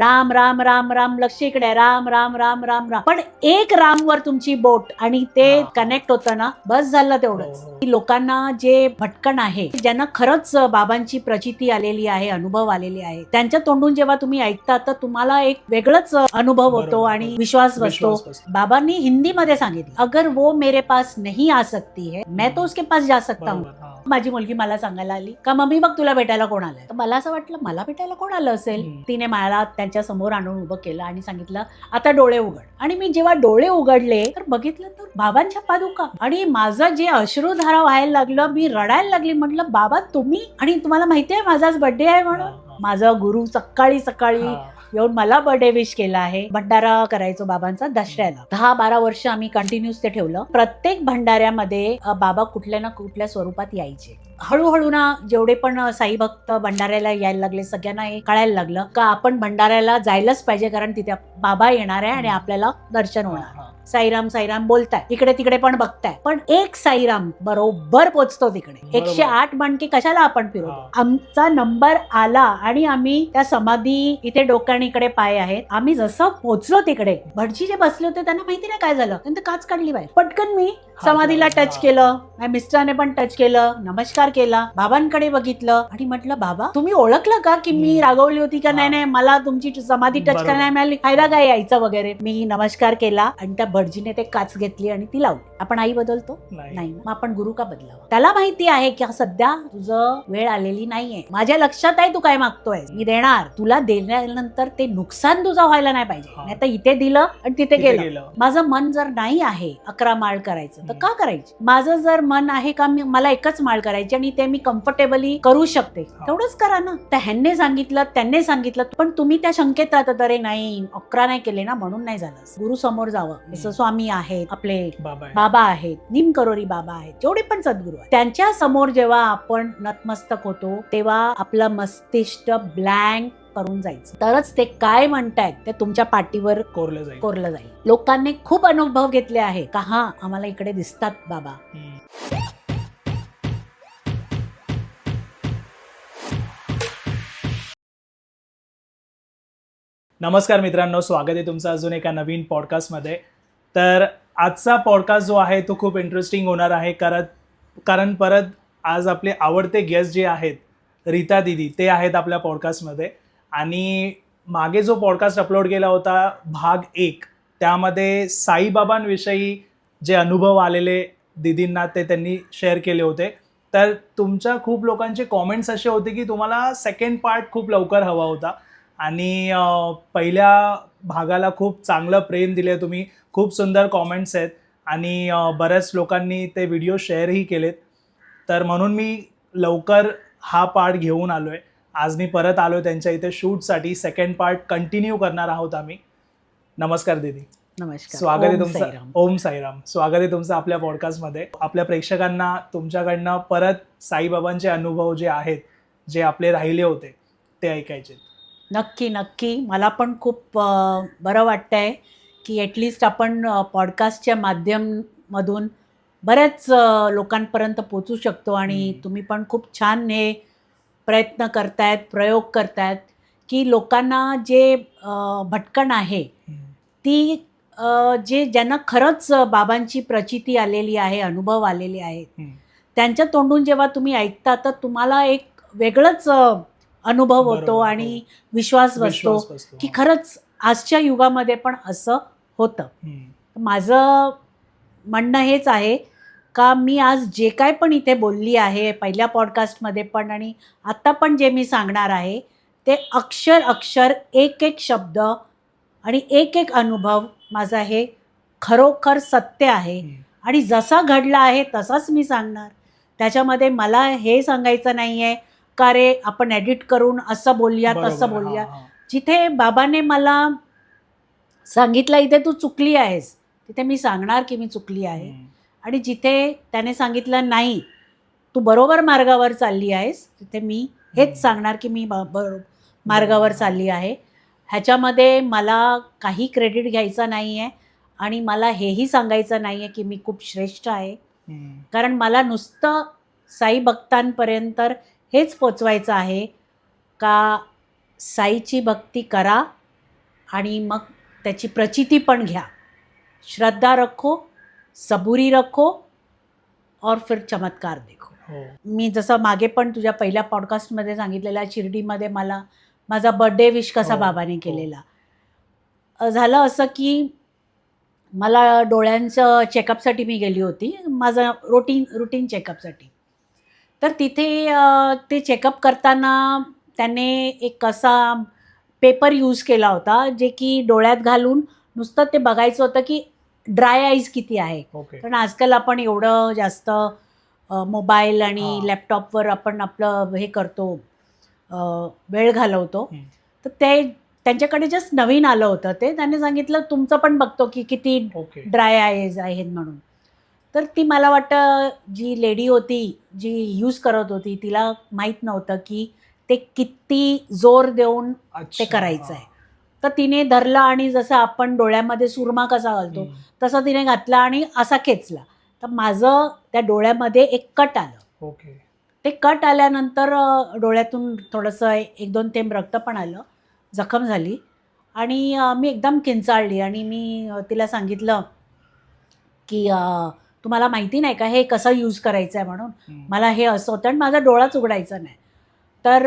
राम राम राम राम, लक्ष इकडे, राम राम राम राम राम. पण एक रामवर तुमची बोट आणि ते कनेक्ट होतं ना, बस झालं तेवढंच. लोकांना जे भटकन आहे, ज्यांना खरंच बाबांची प्रचिती आलेली आहे, अनुभव आलेले आहे, त्यांच्या तोंडून जेव्हा तुम्ही ऐकता तर तुम्हाला एक वेगळंच अनुभव होतो आणि विश्वास बसतो. बाबांनी हिंदीमध्ये सांगितलं, अगर वो मेरे पास नहीं आ सकती है, मैं तो उसके पास जा सकता हूँ. माझी मुलगी मला सांगायला आली का, मम्मी बघ तुला भेटायला कोण आलंय. तर मला असं वाटलं मला भेटायला कोण आलं असेल. तिने मला त्यांच्या समोर आणून उभं केलं आणि सांगितलं, आता डोळे उघड. आणि मी जेव्हा डोळे उघडले तर बघितलं तर बाबांच्या पादुका, आणि माझं जे अश्रुधारा व्हायला लागलं, मी रडायला लागली. म्हटलं बाबा तुम्ही, आणि तुम्हाला माहितीये माझाच बर्थडे आहे म्हणून. माझा गुरु सकाळी सकाळी येऊन मला बर्थडे विश केला आहे. भंडारा करायचो बाबांचा दसऱ्याला. 10-12 वर्ष आम्ही कंटिन्यूस ते ठेवलं. प्रत्येक भंडाऱ्यामध्ये बाबा कुठल्या ना कुठल्या स्वरूपात यायचे. हळूहळू ना जेवढे पण साई भक्त भंडाऱ्याला यायला लागले, सगळ्यांना हे कळायला लागलं का आपण भंडाऱ्याला जायलाच पाहिजे, कारण तिथे बाबा येणार आहे आणि आपल्याला दर्शन होणार. साईराम साईराम बोलताय, इकडे तिकडे पण बघताय, पण एक साईराम बरोबर पोचतो तिकडे. 108 मणके कशाला आपण फिरवतो. आमचा नंबर आला आणि आम्ही त्या समाधी इथे डोक्याने इकडे पाय आहेत. आम्ही जसं पोहोचलो तिकडे, भटजी जे बसले होते त्यांना माहिती नाही काय झालं, त्यांनी काच काढली बाहेर. पटकन मी समाधीला टच केलं, माझ्या मिस्टराने पण टच केलं, नमस्कार केला, बाबांकडे बघितलं आणि म्हटलं बाबा तुम्ही ओळखलं का की मी रागवली होती का. नाही मला तुमची समाधी टच करायला मिळाली, फायदा काय यायचं वगैरे. मी नमस्कार केला आणि त्या भटजीने ते काच घेतली आणि ती लावली. आपण आई बदलतो नाही, मग आपण गुरु का बदलावा. त्याला माहिती आहे की सध्या तुझं वेळ आलेली नाहीये, माझ्या लक्षात आहे तू काय मागतोय, मी देणार तुला. देण्यानंतर ते नुकसान तुझं व्हायला नाही पाहिजे. नाही तर इथे दिलं आणि तिथे गेलं. माझं मन जर नाही आहे 11 माळ करायचं तर का करायची. माझं जर मन आहे का मला एकच माळ करायची आणि ते मी कम्फर्टेबली करू शकते, तेवढंच करा ना. तर ह्यांनी सांगितलं त्यांनी सांगितलं, पण तुम्ही त्या शंकेत राहतात, अरे नाही 11 नाही केले ना म्हणून नाही झालं. गुरु समोर जावं. जसं स्वामी आहेत, आपले बाबा आहेत, निमकरोरी बाबा आहेत, जेवढे पण सद्गुरू आहेत, त्यांच्या समोर जेव्हा आपण नतमस्तक होतो तेव्हा आपलं मस्तिष्क ब्लँक करून जायचं, तरच ते काय म्हणतायत ते तुमच्या पाठीवर कोरलं जाईल. लोकांनी खूप अनुभव घेतले आहे का, हा आम्हाला इकडे दिसतात बाबा. नमस्कार मित्रांनो, स्वागत आहे तुमचं अजून एका नवीन पॉडकास्टमध्ये. तर आजचा पॉडकास्ट जो आहे तो खूप इंटरेस्टिंग होणार आहे, कारण परत आज आपले आवडते गेस्ट जे आहेत रीता दीदी ते आहेत आपल्या पॉडकास्टमध्ये. आणि मागे जो पॉडकास्ट अपलोड केला होता भाग 1, त्यामध्ये साईबाबांविषयी जे अनुभव आलेले दीदींना ते त्यांनी शेअर केले होते. तर तुमच्या खूप लोकांचे कॉमेंट्स असे होते की तुम्हाला सेकंड पार्ट खूप लवकर हवा होता आणि पहिल्या भागाला खूप चांगलं प्रेम दिले तुम्ही. खूप सुंदर कॉमेंट्स आहेत आणि बऱ्याच लोकांनी ते व्हिडिओ शेअरही केलेत. तर म्हणून मी लवकर हा पार्ट घेऊन आलो आहे. आज मी परत आलो आहे त्यांच्या इथे शूटसाठी. सेकंड पार्ट कंटिन्यू करणार आहोत आम्ही. नमस्कार दीदी. नमस्कार. स्वागत आहे तुमचं. ओम साईराम. स्वागत आहे तुमचं आपल्या पॉडकास्टमध्ये. आपल्या प्रेक्षकांना तुमच्याकडनं परत साईबाबांचे अनुभव जे आहेत, जे आपले राहिले होते, ते ऐकायचे. नक्की नक्की. मला पण खूप बरं वाटतंय की ॲटलिस्ट आपण पॉडकास्टच्या माध्यमामधून बऱ्याच लोकांपर्यंत पोचू शकतो. आणि तुम्ही पण खूप छान हे प्रयत्न करतायत, प्रयोग करतायत की लोकांना जे भटकन आहे ती जे ज्यांना खरंच बाबांची प्रचिती आलेली आहे, अनुभव आलेले आहेत, त्यांच्या तोंडून जेव्हा तुम्ही ऐकता तर तुम्हाला एक वेगळंच अनुभव होतो आणि विश्वास बसतो की खरंच आजच्या युगामध्ये पण असं होतं. माझं म्हणणं हेच आहे का मी आज जे काय पण इथे बोलली आहे, पहिल्या पॉडकास्टमध्ये पण आणि आत्ता पण जे मी सांगणार आहे, ते अक्षर अक्षर एक एक शब्द आणि एक एक अनुभव माझा हे खरोखर सत्य आहे आणि जसा घडला आहे तसाच मी सांगणार. त्याच्यामध्ये मला हे सांगायचं नाही आहे का रे आपण एडिट करून असं बोलूया तसं बोलूया. जिथे बाबाने मला सांगितलं इथे तू चुकली आहेस, तिथे मी सांगणार की मी चुकली आहे. आणि जिथे त्याने सांगितलं नाही तू बरोबर मार्गावर चालली आहेस, तिथे मी हेच सांगणार की मी मार्गावर चालली आहे. ह्याच्यामध्ये मला काही क्रेडिट घ्यायचं नाही आहे आणि मला हेही सांगायचं नाही आहे की मी खूप श्रेष्ठ आहे. कारण मला नुसतं साई भक्तांपर्यंत हेच पोचवायचं आहे का साईची भक्ती करा आणि मग त्याची प्रचिती पण घ्या. श्रद्धा रखो, सबुरी रखो और फिर चमत्कार देखो. हो. मी जसं मागे पण तुझ्या पहिल्या पॉडकास्टमध्ये सांगितलेल्या शिर्डीमध्ये मला माझा बर्थडे विश कसा हो, बाबाने हो. केलेला. झालं असं की मला डोळ्यांचं चेकअपसाठी मी गेली होती, माझं रुटीन चेकअपसाठी. तर तिथे ते चेकअप करताना त्याने एक असा पेपर यूज केला होता, जे की डोळ्यात घालून नुसतं ते बघायचं होतं की ड्राय आईज किती आहे. ओके. कारण आजकाल आपण एवढं जास्त मोबाईल आणि हां. लॅपटॉपवर आपण आपलं हे करतो, वेळ घालवतो. हं. तर त्यांच्याकडे जस्ट नवीन आलं होतं ते. त्याने सांगितलं तुमचं पण बघतो की किती ओके. ड्राय आयज आहेत म्हणून. तर ती मला वाटतं जी लेडी होती, जी यूज करत होती, तिला माहीत नव्हतं की ते किती जोर देऊन ते अच्छा. करायचं आहे. तर तिने धरलं आणि जसं आपण डोळ्यामध्ये सुरमा कसा घालतो हं. तसा तिने घातला आणि असा खेचला. तर माझं त्या डोळ्यामध्ये एक कट आलं. ओके. ते कट आल्यानंतर डोळ्यातून थोडंसं 1-2 थेंब रक्त पण आलं, जखम झाली आणि मी एकदम किंचाळली आणि मी तिला सांगितलं की तुम्हाला माहिती नाही का हे कसं यूज करायचं आहे म्हणून. हं. मला हे असं होतं आणि माझा डोळाच उघडायचा नाही. तर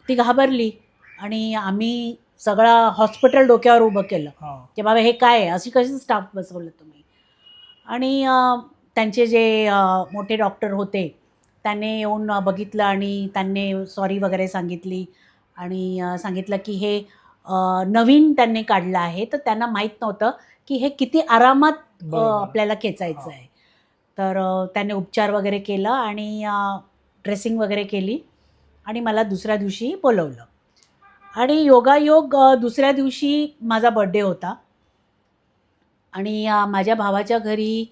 ती घाबरली आणि आम्ही सगळं हॉस्पिटल डोक्यावर उभं केलं हां. की बाबा हे काय आहे, अशी कशी स्टाफ बसवलं तुम्ही. आणि त्यांचे जे मोठे डॉक्टर होते त्यांनी येऊन बघितलं आणि त्यांनी सॉरी वगैरे सांगितली आणि सांगितलं की हे नवीन त्यांनी काढलं आहे, तर त्यांना माहीत नव्हतं की हे किती आरामात बरोबर. आपल्याला खेचायचं आहे. तर त्याने उपचार वगैरे केला आणि ड्रेसिंग वगैरे केली आणि मला दुसऱ्या दिवशी बोलवलं. आणि योगायोग दुसऱ्या दिवशी माझा बर्थडे होता आणि माझ्या भावाच्या घरी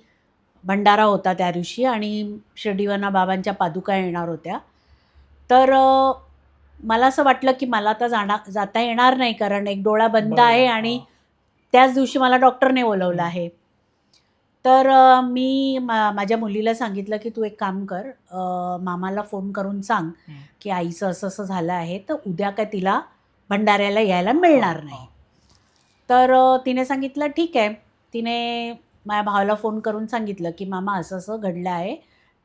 भंडारा होता त्या दिवशी आणि शिर्डीवरनं बाबांच्या पादुका येणार होत्या. तर मला असं वाटलं की मला आता जाता येणार नाही, कारण एक डोळा बंद बरोबर. आहे आणि हां. त्याच दिवशी मला डॉक्टरने बोलवलं हं. आहे. तर मी माझ्या मुलीला सांगितलं की तू एक काम कर, मामाला फोन करून सांग हं. की आईचं असं-असं झालं आहे, तर उद्या काय तिला भंडाऱ्याला यायला मिळणार हां, नाही. हां. तर तिने सांगितलं ठीक आहे. तिने माझ्या भावाला फोन करून सांगितलं की मामा असं-असं घडलं आहे,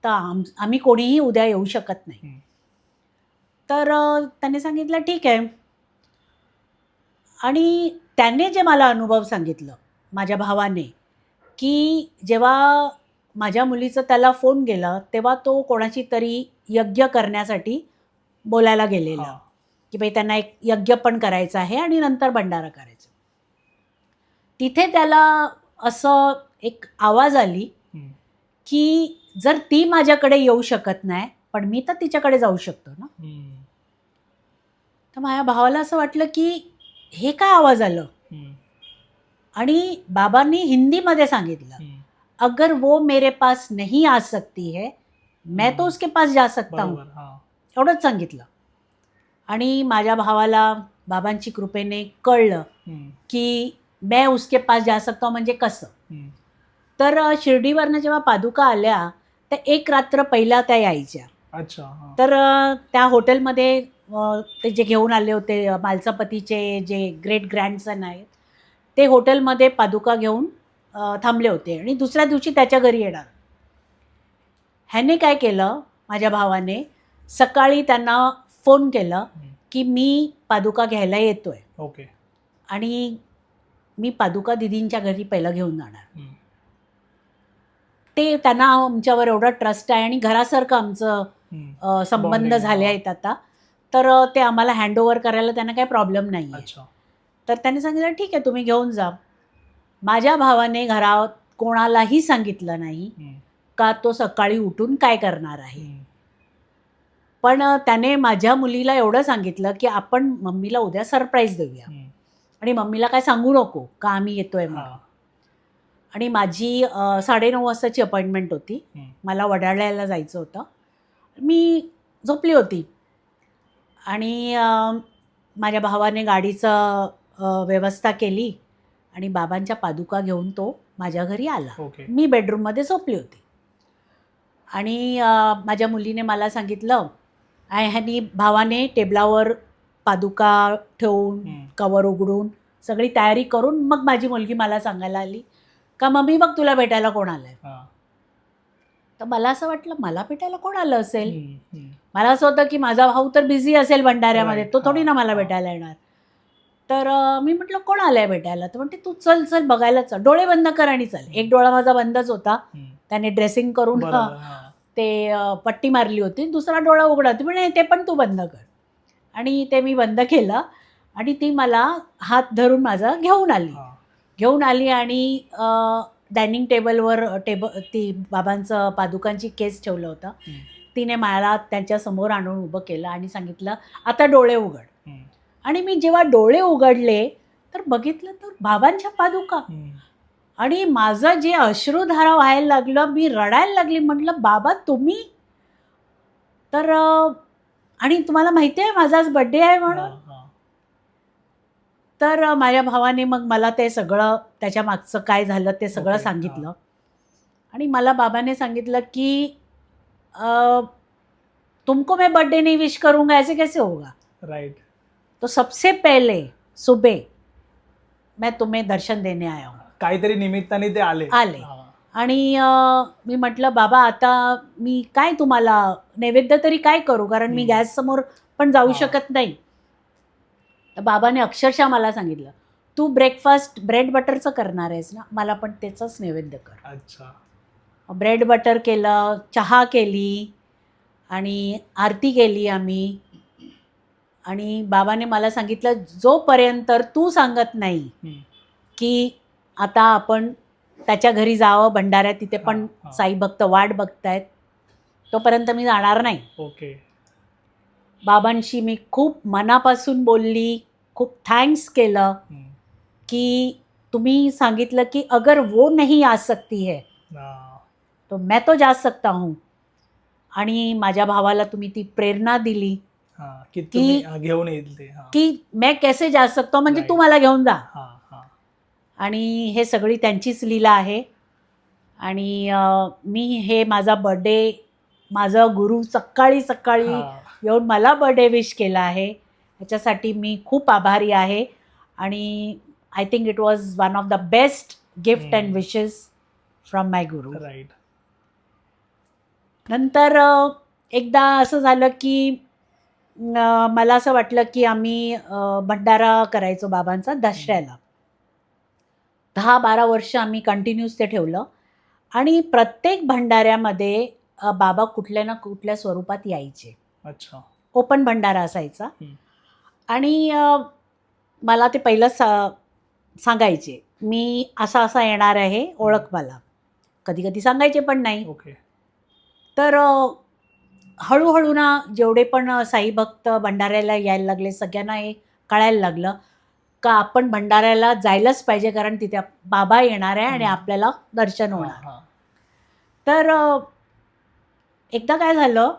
तर आम्ही कोणीही उद्या येऊ शकत नाही. हं. तर त्याने सांगितलं ठीक आहे. आणि त्याने जे मला अनुभव सांगितलं, माझ्या भावाने, की जेव्हा माझ्या मुलीचा त्याला फोन गेला, तेव्हा तो कोणाची तरी यज्ञ करण्यासाठी बोलायला गेलेला, हां. की बाई त्यांना एक यज्ञ पण करायचा आहे आणि नंतर भंडारा करायचा. तिथे त्याला असं एक आवाज आली, हं. की जर ती माझ्याकडे येऊ शकत नाही, पण मी तर तिच्याकडे जाऊ शकतो ना. हं. तर माझ्या भावाला असं वाटलं, की हे काय आवाज आलं? हं. आणि बाबांनी हिंदीमध्ये सांगितलं, हं. अगर वो मेरे पास नहीं आ सकती है, मैं तो उसके पास जा सकता हूँ. बरोबर. हां. एवढंच सांगितलं. आणि माझ्या भावाला बाबांची कृपेने कळलं, हं. की मैं उसके पास जा सकता हूँ म्हणजे कसं. हं. तर शिर्डीवरनं जेव्हा पादुका आल्या, तर एक रात्र पहिला त्या यायच्या. अच्छा. हां. तर त्या हॉटेलमध्ये ते जे घेऊन आले होते मालसापतीचे जे ग्रेट ग्रँडसन आहेत, ते हॉटेलमध्ये पादुका घेऊन थांबले होते आणि दुसऱ्या दिवशी त्याच्या घरी येणार. ह्याने काय केलं, माझ्या भावाने सकाळी त्यांना फोन केलं, हं. की मी पादुका घ्यायला येतोय ओके. आणि मी पादुका दीदींच्या घरी पहिलं घेऊन जाणार. हं. ते त्यांना आमच्यावर एवढा ट्रस्ट आहे आणि घरासारखं आमचं हं. संबंध बॉन्डिंग. झाले आहेत आता. तर ते आम्हाला हँडओव्हर करायला त्यांना काही प्रॉब्लेम नाही आहे. अच्छा. तर त्यांनी सांगितलं ठीक आहे तुम्ही घेऊन जा. माझ्या भावाने घरात कोणालाही सांगितलं नाही हं. का तो सकाळी उठून काय करणार आहे. हं. पण त्याने माझ्या मुलीला एवढं सांगितलं की आपण मम्मीला उद्या सरप्राईज देऊया हं. आणि मम्मीला काय सांगू नको का आम्ही येतोय म्हणून. हां. आणि माझी 9:30 वाजताची अपॉइंटमेंट होती. हं. मला वडाळ्याला जायचं होतं. मी झोपली होती आणि माझ्या भावाने गाडीचं व्यवस्था केली आणि बाबांच्या पादुका घेऊन तो माझ्या घरी आला. ओके. मी बेडरूममध्ये झोपली होती आणि माझ्या मुलीने मला सांगितलं, ह्यानी भावाने टेबलावर पादुका ठेवून हं. कवर उघडून सगळी तयारी करून मग माझी मुलगी मला सांगायला आली का मम्मी बघ तुला भेटायला कोण आलंय. तर मला असं वाटलं मला भेटायला कोण आलं असेल. मला असं होतं की माझा भाऊ तर बिझी असेल भंडाऱ्यामध्ये, तो थोडी ना मला भेटायला येणार. तर मी म्हटलं कोण आलंय भेटायला. तर म्हणते तू चल चल बघायला चल, डोळे बंद कर आणि चल. एक डोळा माझा बंदच होता, त्याने ड्रेसिंग करून ते पट्टी मारली होती. दुसरा डोळा उघडा होती, म्हणजे ते पण तू बंद कर. आणि ते मी बंद केलं आणि ती मला हात धरून माझा घेऊन आली आणि डायनिंग टेबलवर ती बाबांचं पादुकांची केस ठेवलं होतं. तिने मला त्यांच्यासमोर आणून उभं केलं आणि सांगितलं आता डोळे उघड. आणि मी जेव्हा डोळे उघडले तर बघितलं तर बाबांच्या पादुका. आणि माझं जे अश्रुधारा व्हायला लागलं, मी रडायला लागली. म्हटलं बाबा तुम्ही तर आणि तुम्हाला माहिती आहे माझा आज बड्डे आहे म्हणून. तर माझ्या भावाने मग मला ते सगळं त्याच्या मागचं काय झालं ते सगळं सांगितलं. आणि मला बाबाने सांगितलं की तुमको मैं बर्थडे नहीं विश करूंगा ऐसे कैसे होगा. राइट. तो सबसे पहले सुबह मैं तुम्हें दर्शन देने आया हूँ. काहीतरी निमित्ताने ते आले. आणि मी म्हटलं बाबा आता मी काय तुम्हाला नैवेद्य तरी काय करू, कारण मी गॅस समोर पण जाऊ शकत नाही. तर बाबाने अक्षरशः मला सांगितलं तू ब्रेकफास्ट ब्रेड बटरचं करणार आहेस ना, मला पण त्याचंच नैवेद्य कर. अच्छा. ब्रेड बटर केलं, चहा केली आणि आरती केली आम्ही. आणि बाबाने मला सांगितलं जोपर्यंत तू सांगत नाही की आता आपण त्याच्या घरी जावं भंडाऱ्यात, तिथे पण साई भक्त वाट बघतायत, तोपर्यंत मी जाणार नाही. ओके. बाबांशी मी खूप मनापासून बोलली, खूप थँक्स केलं की तुम्ही सांगितलं की अगर वो नहीं आ सकती है तो मैं तो जा सकता हूँ. आणि माझ्या भावाला तुम्ही ती प्रेरणा दिली की घेऊन येईल ते, की मैं कैसे जा सकता हूँ, म्हणजे तू मला घेऊन जा. आणि हे सगळी त्यांचीच लीला आहे. आणि मी हे माझा बर्थडे माझा गुरु सकाळी येऊन मला बर्थडे विश केला आहे, ह्याच्यासाठी मी खूप आभारी आहे. आणि I think it was one of the best gift and wishes from my guru. Right. नंतर एकदा असं झालं की मला असं वाटलं की आम्ही भंडारा करायचो बाबांचा दसऱ्याला. 10-12 वर्ष आम्ही कंटिन्यूस ते ठेवलं. आणि प्रत्येक भंडाऱ्यामध्ये बाबा कुठल्या ना कुठल्या स्वरूपात यायचे. अच्छा. ओपन भंडारा असायचा. आणि मला ते पहिलं सांगायचे मी असा येणार आहे, ओळख मला. कधी कधी सांगायचे पण नाही. ओके. तर हळूहळू ना जेवढे पण साई भक्त भंडाऱ्याला यायला लागले सगळ्यांना हे कळायला लागलं का आपण भंडाऱ्याला जायलाच पाहिजे, कारण तिथे बाबा येणार आहे आणि आपल्याला दर्शन होणार. तर एकदा काय झालं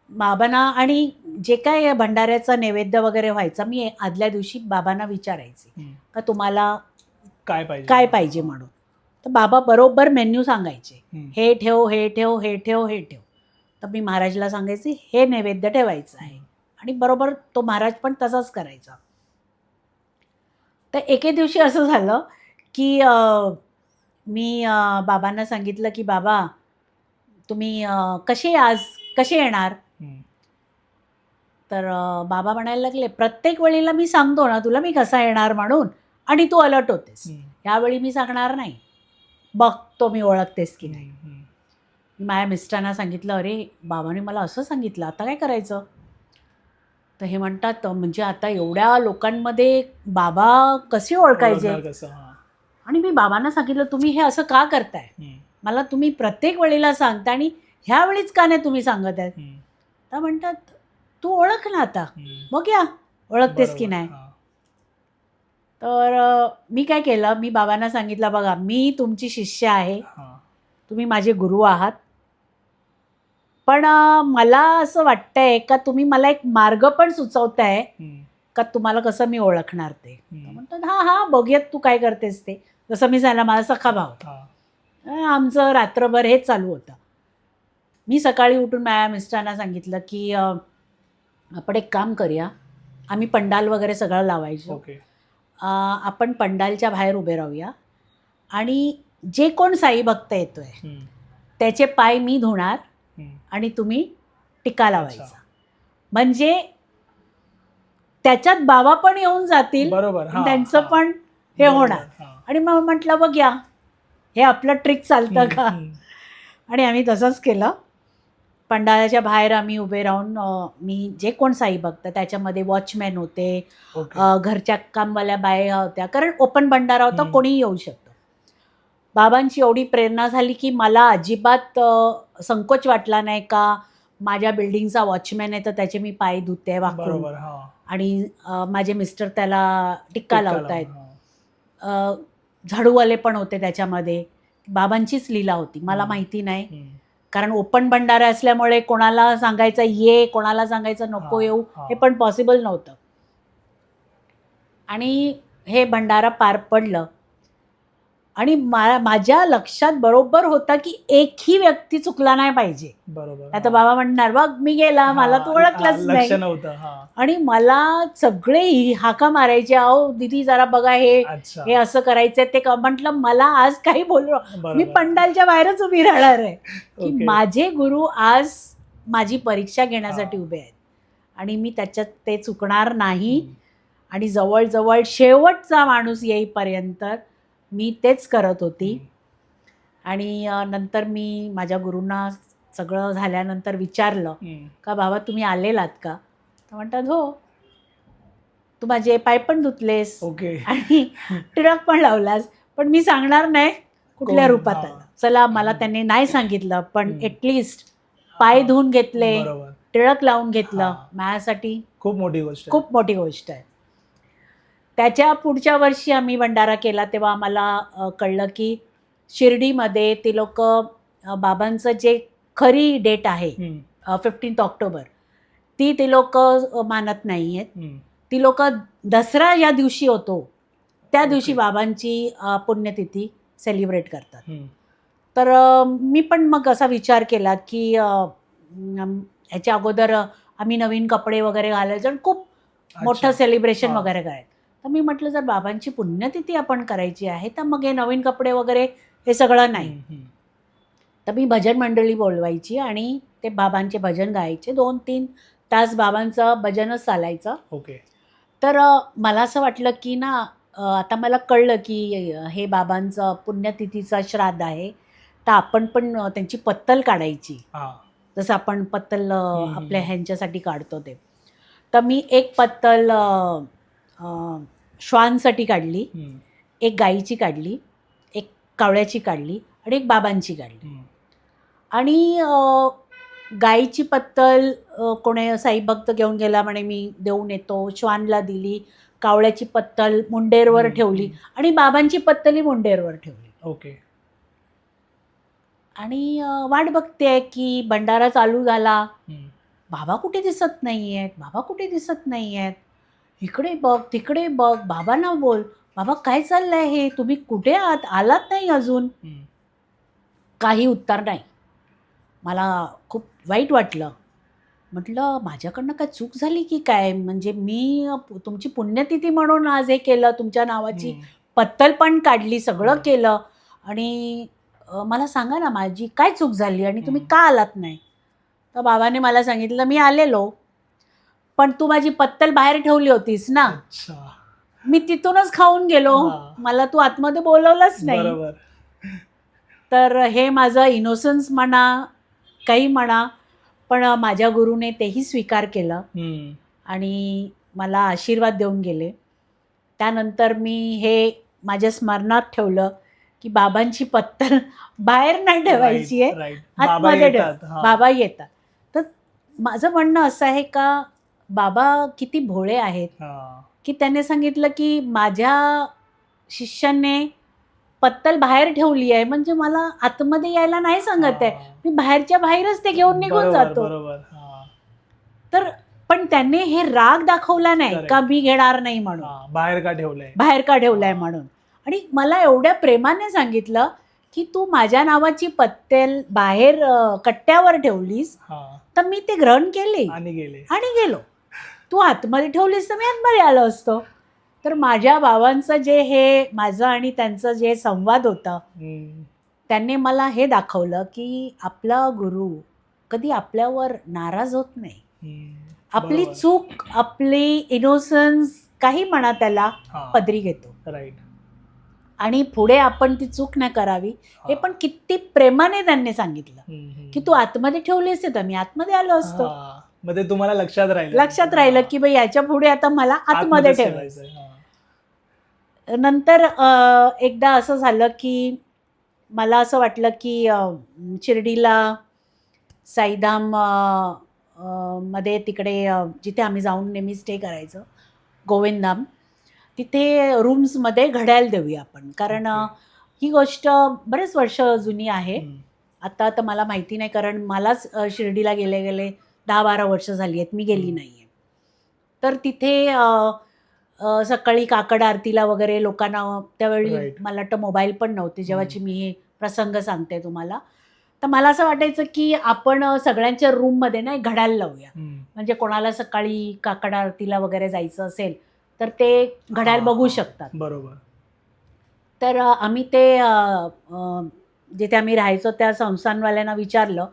बाबांना, आणि जे काय भंडाऱ्याचा नैवेद्य वगैरे व्हायचा मी आदल्या दिवशी बाबांना विचारायचे का तुम्हाला काय पाहिजे म्हणून. तर बाबा बरोबर मेन्यू सांगायचे, हे ठेव हे ठेव हे ठेव हे ठेव. तर मी महाराजला सांगायचे हे नैवेद्य ठेवायचं आहे, आणि बरोबर तो महाराज पण तसाच करायचा. तर एके दिवशी असं झालं की मी बाबांना सांगितलं की बाबा तुम्ही कसे येणार. तर बाबा म्हणायला लागले प्रत्येक वेळेला मी सांगतो ना तुला मी कसा येणार म्हणून, आणि तू अलर्ट होतेस. यावेळी मी सांगणार नाही, बघतो मी ओळखतेस की नाही. मी माझ्या मिस्टरांना सांगितलं अरे बाबाने मला असं सांगितलं, आता काय करायचं. तर हे म्हणतात म्हणजे आता एवढ्या लोकांमध्ये बाबा कसे ओळखायचे. आणि मी बाबांना सांगितलं तुम्ही हे असं का करताय, मला तुम्ही प्रत्येक वेळेला सांगता आणि ह्या वेळीच का नाही तुम्ही सांगत आहेत. तर म्हणतात तू ओळख ना आता, बघूया ओळखतेस की नाही. तर मी काय केलं, मी बाबांना सांगितलं बघा मी तुमची शिष्य आहे, तुम्ही माझे गुरु आहात, पण मला असं वाटतंय का तुम्ही मला एक मार्ग पण सुचवताय का तुम्हाला कसं मी ओळखणार ते. म्हणतात हां बघूयात तू काय करतेस ते. जसं मी सांगितलं माझा सखा भाव, आमचं रात्रभर हेच चालू होतं. मी सकाळी उठून माझ्या मिस्टरांना सांगितलं की आपण एक काम करूया, आम्ही पंडाल वगैरे सगळं लावायचो. आपण पंडालच्या बाहेर उभे राहूया आणि जे कोण साई भक्त येतोय त्याचे पाय मी धुणार आणि तुम्ही टिका लावायचा. म्हणजे त्याच्यात बाबा पण येऊन जातील, बरोबर, त्यांचं पण हे होणार. आणि मग म्हटलं बघ्या हे आपलं ट्रिक चालतं का. आणि आम्ही तसंच केलं. पंडाळाच्या बाहेर आम्ही उभे राहून मी जे कोण साई भक्त त्याच्यामध्ये वॉचमॅन होते, घरच्या कामवाल्या बाया होत्या, कारण ओपन भंडारा होता, कोणीही येऊ शकतं. बाबांची एवढी प्रेरणा झाली की मला अजिबात संकोच वाटला नाही का माझ्या बिल्डिंगचा वॉचमॅन आहे तर त्याचे मी पाय धुते वाकून, आणि माझे मिस्टर त्याला टिक्का लावतायत. झाडूवाले पण होते त्याच्यामध्ये. बाबांचीच लीला होती, मला माहिती नाही, कारण ओपन भंडारा असल्यामुळे कोणाला सांगायचं ये, कोणाला सांगायचं नको येऊ, हे पण पॉसिबल नव्हतं. आणि हे भंडारा पार पडलं आणि माझ्या लक्षात बरोबर होता की एकही व्यक्ती चुकला नाही पाहिजे. बरोबर. आता बाबा म्हणणार बघ मी गेला, मला तू ओळखलंच नाही. आणि मला सगळे हाका मारायचे, अहो दीदी जरा बघा हे असं करायचंय ते. म्हटलं मला आज काही बोललो, मी पंडालच्या बाहेरच उभी राहणार आहे की माझे गुरु आज माझी परीक्षा घेण्यासाठी उभे आहेत आणि मी त्याच्यात ते चुकणार नाही. आणि जवळजवळ शेवटचा माणूस येईपर्यंत मी तेच करत होती. आणि नंतर मी माझ्या गुरूंना सगळं झाल्यानंतर विचारलं का बाबा तुम्ही आलेलात का, तर म्हणतात हो. तू माझे पाय पण धुतलेस आणि टिळक पण लावलास, पण मी सांगणार नाही कुठल्या रूपात आला. चला मला त्यांनी नाही सांगितलं, पण ॲटलिस्ट पाय धुवून घेतले, टिळक लावून घेतलं, माझ्यासाठी खूप मोठी गोष्ट आहे. त्याच्या पुढच्या वर्षी आम्ही भंडारा केला तेव्हा आम्हाला कळलं की शिर्डीमध्ये ते लोक बाबांचं जे खरी डेट आहे 15 ऑक्टोबर ती ते लोक मानत नाही आहेत. ती लोक दसरा या दिवशी होतो त्या दिवशी बाबांची पुण्यतिथी सेलिब्रेट करतात. तर मी पण मग असा विचार केला की ह्याच्या अगोदर आम्ही नवीन कपडे वगैरे घालायचो आणि खूप मोठं सेलिब्रेशन वगैरे करायचं. तर मी म्हटलं जर बाबांची पुण्यतिथी आपण करायची आहे तर मग हे नवीन कपडे वगैरे हे सगळं नाही. तर मी भजन मंडळी बोलवायची आणि ते बाबांचे भजन गायचे. 2-3 तास बाबांचं भजनच चालायचं. तर मला असं वाटलं की ना आता मला कळलं की हे बाबांचं पुण्यतिथीचं श्राद्ध आहे, तर आपण पण त्यांची पत्तल काढायची, जसं आपण पत्तल आपल्या ह्यांच्यासाठी काढतो ते. तर मी एक पत्तल श्वानसाठी काढली, एक गाईची काढली, एक कावळ्याची काढली आणि एक बाबांची काढली. आणि गाईची पत्तल कोणी साई भक्त घेऊन गेला म्हणे मी देऊन येतो, श्वानला दिली. कावळ्याची पत्तल मुंडेरवर ठेवली आणि बाबांची पत्तली मुंडेरवर ठेवली. आणि वाट बघते की भंडारा चालू झाला, बाबा कुठे दिसत नाही आहेत, बाबा कुठे दिसत नाही आहेत. इकडे बघ तिकडे बघ, बाबांना बोल, बाबा काय चाललंय हे, तुम्ही कुठे आलात नाही अजून. काही उत्तर नाही. मला खूप वाईट वाटलं. म्हटलं माझ्याकडनं काय चूक झाली की काय, म्हणजे मी तुमची पुण्यतिथी म्हणून आज हे केलं, तुमच्या नावाची पत्तल पण काढली, सगळं केलं, आणि मला सांगा ना माझी काय चूक झाली आणि तुम्ही का आलात नाही. तर बाबाने मला सांगितलं मी आलेलो, पण तू माझी पत्तल बाहेर ठेवली होतीस ना, मी तिथूनच खाऊन गेलो, मला तू आतमध्ये बोलवलंच नाही. तर हे माझं इनोसन्स म्हणा काही म्हणा, पण माझ्या गुरुने तेही स्वीकार केलं आणि मला आशीर्वाद देऊन गेले. त्यानंतर मी हे माझ्या स्मरणात ठेवलं की बाबांची पत्तल बाहेर नाही ठेवायची आहे, आतमध्ये ठेव, बाबा येतात. तर माझं म्हणणं असं आहे का बाबा किती भोळे आहेत की त्याने सांगितलं की माझ्या शिष्याने पत्तल बाहेर ठेवली आहे म्हणजे मला आतमध्ये यायला नाही सांगत आहे, मी बाहेरच्या बाहेरच ते घेऊन निघून जातो. तर पण त्याने हे राग दाखवला नाही का मी घेणार नाही म्हणून, बाहेर का ठेवलाय म्हणून. आणि मला एवढ्या प्रेमाने सांगितलं की तू माझ्या नावाची पत्तल बाहेर कट्ट्यावर ठेवलीस तर मी ते ग्रहण केले आणि गेलो. तू आतमध्ये ठेवलीस तर मी आतमध्ये आलो असतो. तर माझ्या बाबांचं जे हे माझं आणि त्यांचं जे संवाद होता, त्यांनी मला हे दाखवलं की आपला गुरु कधी आपल्यावर नाराज होत नाही. आपली चूक, आपली इनोसन्स, काही म्हणा त्याला, पदरी घेतो. राईट. आणि पुढे आपण ती चूक नाही करावी हे पण किती प्रेमाने त्यांनी सांगितलं की तू आतमध्ये ठेवली असते तर मी आतमध्ये आलो असतो. मग ते तुम्हाला लक्षात राहिलं की बाई याच्या पुढे आता मला आतमध्ये ठेवायचं. नंतर एकदा असं झालं की मला असं वाटलं की शिर्डीला साईधाम मध्ये तिकडे जिथे आम्ही जाऊन नेहमी स्टे करायचं, गोविंदधाम, तिथे रूम्समध्ये घड्याळ देऊया आपण. कारण ही गोष्ट बरेच वर्ष जुनी आहे. आता तर मला माहिती नाही, कारण मलाच शिर्डीला गेले 10-12 वर्ष झाली आहेत, मी गेली नाही आहे. तर तिथे सकाळी काकड आरतीला वगैरे लोकांना, त्यावेळी मला वाटतं मोबाईल पण नव्हते जेव्हाची मी हे प्रसंग सांगते तुम्हाला. तर मला असं वाटायचं की आपण सगळ्यांच्या रूममध्ये ना घड्याळ लावूया, म्हणजे कोणाला सकाळी काकड आरतीला वगैरे जायचं असेल तर ते घड्याळ बघू शकतात. बरोबर. तर आम्ही ते जिथे आम्ही राहायचो त्या संस्थानवाल्यांना विचारलं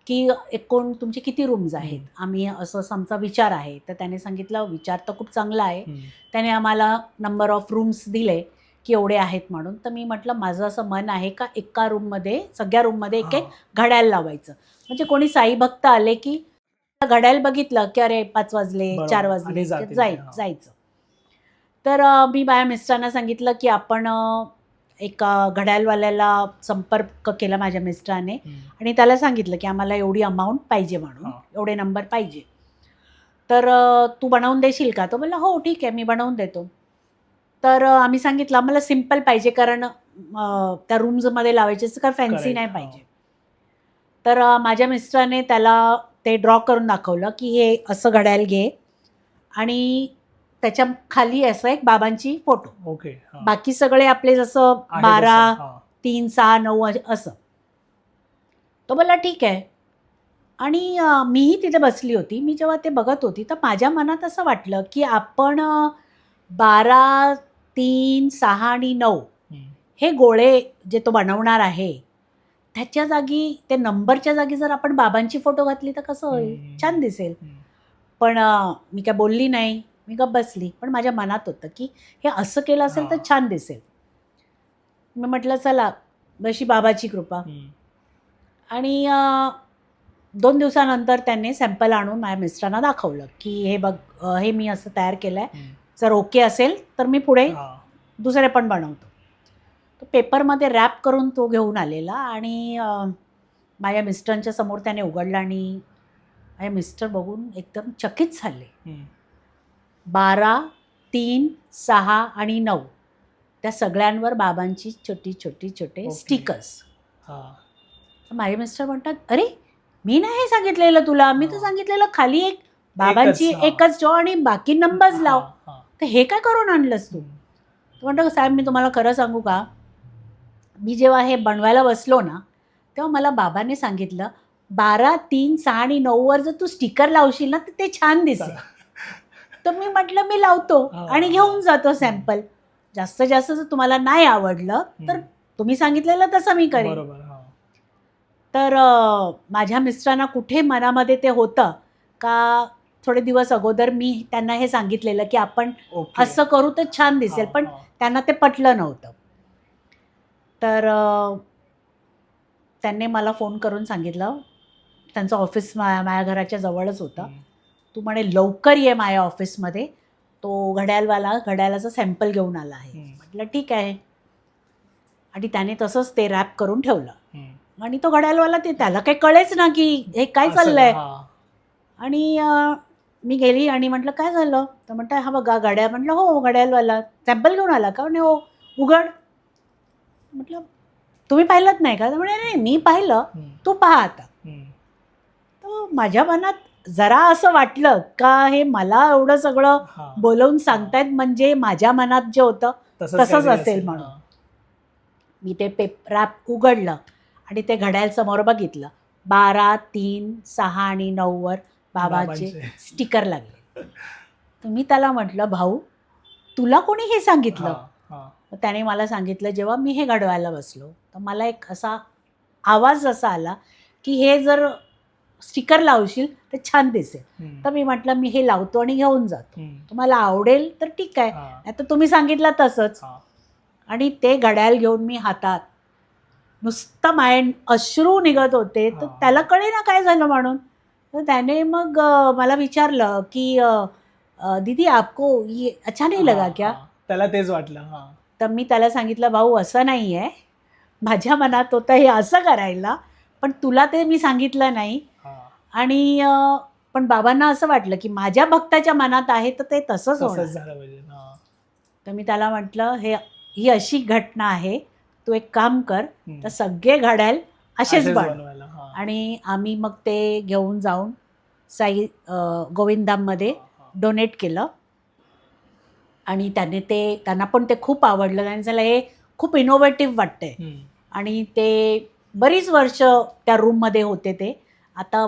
की एकूण तुमचे किती रूम्स आहेत, आम्ही असं आमचा विचार आहे. तर त्याने सांगितलं विचार तर खूप चांगला आहे. त्याने आम्हाला नंबर ऑफ रूम्स दिले की एवढे आहेत म्हणून. तर मी म्हटलं माझं असं मन आहे का एका रूममध्ये, सगळ्या रूममध्ये एक एक घड्याळ लावायचं, म्हणजे कोणी साई भक्त आले की घड्याळ बघितलं की अरे 5 वाजले 4 वाजले जायचं. तर मी माझ्या मिस्टरांना सांगितलं की आपण एका घड्याळवाल्याला संपर्क केला माझ्या मिस्टराने आणि त्याला सांगितलं की आम्हाला एवढी अमाऊंट पाहिजे म्हणून, एवढे नंबर पाहिजे, तर तू बनवून देशील का? तो बोलला हो ठीक आहे मी बनवून देतो. तर आम्ही सांगितलं आम्हाला सिम्पल पाहिजे, कारण त्या रूम्समध्ये लावायचे असं काय फॅन्सी नाही पाहिजे. तर माझ्या मिस्टराने त्याला ते ड्रॉ करून दाखवलं की हे असं घड्याळ घे आणि त्याच्या खाली असं एक बाबांची फोटो. ओके. बाकी सगळे आपले जसं 12, 3, 6, 9 असं. तो बोलला ठीक आहे. आणि मीही तिथे बसली होती. मी जेव्हा ते बघत होती तर माझ्या मनात असं वाटलं की आपण 12, 3, 6 आणि 9 हे गोळे जे तो बनवणार आहे त्याच्या जागी, ते नंबरच्या जागी जर आपण बाबांची फोटो घातली तर कसं होईल, छान दिसेल. पण मी काय बोलली नाही, मी गप्प बसली. पण माझ्या मनात होतं की हे असं केलं असेल तर छान दिसेल. मी म्हटलं चला जशी बाबाची कृपा. आणि 2 दिवसानंतर त्यांनी सॅम्पल आणून माझ्या मिस्टरांना दाखवलं की हे बघ, हे मी असं तयार केलं आहे, जर ओके असेल तर मी पुढे दुसरे पण बनवतो. तो पेपरमध्ये रॅप करून तो घेऊन आलेला आणि माझ्या मिस्टरांच्या समोर त्याने उघडला आणि माझे मिस्टर बघून एकदम चकित झाले. 12, 3, 6 आणि 9 त्या सगळ्यांवर बाबांची छोटे स्टिकर्स. माझे मिस्टर म्हणतात अरे मी नाही हे सांगितलेलं तुला, मी तर सांगितलेलं खाली एक बाबांची एकच ठेव आणि बाकी नंबर्स लाव, तर हे काय करून आणलंस तू? म्हणतो साहेब मी तुम्हाला खरं सांगू का, मी जेव्हा हे बनवायला बसलो ना तेव्हा मला बाबांनी सांगितलं 12, 3, 6 आणि 9 वर जर तू स्टिकर लावशील ना तर ते छान दिसेल. तर मी म्हटलं मी लावतो आणि घेऊन जातो सॅम्पल. जास्तीत जास्त जर तुम्हाला नाही आवडलं तर तुम्ही सांगितलेलं तसं मी करेन. तर माझ्या मिस्टरांना कुठे मनामध्ये ते होतं का थोडे दिवस अगोदर मी त्यांना हे सांगितलेलं की आपण असं करू तर छान दिसेल, पण त्यांना ते पटलं नव्हतं. तर त्यांनी मला फोन करून सांगितलं, त्यांचं ऑफिस माझ्या घराच्या जवळच होतं. तू म्हणे लवकर ये माझ्या ऑफिसमध्ये, तो घड्याळाचा सॅम्पल घेऊन आला आहे. म्हटलं ठीक आहे. आणि त्याने तसंच ते रॅप करून ठेवलं. आणि तो घड्याळवाला त्याला काही कळेच ना की हे काय चाललंय. आणि मी गेली आणि म्हटलं काय झालं, तर म्हणतं हा बघा घड्याळ. म्हटलं हो घड्याळवाला सॅम्पल घेऊन आला का? म्हणे हो उघड. म्हटलं तुम्ही पाहिलंच नाही का? तर म्हणे नाही मी पाहिलं, तू पहा आता. तर माझ्या मनात जरा असं वाटलं का हे मला एवढं सगळं बोलवून सांगतायत म्हणजे माझ्या मनात जे होतं तसंच असेल म्हणून. मी ते रॅप उघडलं आणि ते घड्याळ समोर बघितलं. 12, 3, 6 आणि 9 वर बाबाचे स्टिकर लागले. तर मी त्याला म्हटलं भाऊ तुला कोणी हे सांगितलं? हा, हा. तर त्याने मला सांगितलं, जेव्हा मी हे घडवायला बसलो तर मला एक असा आवाज असा आला की हे जर स्टिकर लावशील तर छान दिसेल. हम्म, तर मी म्हटलं मी हे लावतो आणि घेऊन जातो, हम्म, तुम्हाला आवडेल तर ठीक आहे, हा, नाही तर तुम्ही सांगितलं तसंच. हा. आणि ते घड्याळ घेऊन मी हातात, नुसतं मायंड अश्रू निघत होते. तर हा. त्याला कळेना काय झालं म्हणून. तर त्याने मग मला विचारलं की दीदी आपको ये अच्छा नहीं लगा हा, क्या? हा. त्याला तेच वाटलं. हा, तर मी त्याला सांगितलं, भाऊ असं नाही आहे, माझ्या मनात होतं हे असं करायला, पण तुला ते मी सांगितलं नाही. हा. आणि पण बाबांना असं वाटलं की माझ्या भक्ताच्या मनात आहे तर ते तसंच होणार. तसंच झालं पाहिजे. हा. तर मी त्याला म्हटलं ही अशी घटना आहे, तू एक काम कर, हम्म. तर सगळे घड्याळ असेच असेच बन. बनवायला. हा. आणि आम्ही मग ते घेऊन जाऊन साई गोविंदामध्ये हा, हा. डोनेट केलं. आणि त्यांना पण ते खूप आवडलं. त्यांनी सांगितलं हे खूप इनोव्हेटिव्ह वाटतंय. हम्म. आणि ते बरीच वर्ष त्या रूममध्ये होते ते. आता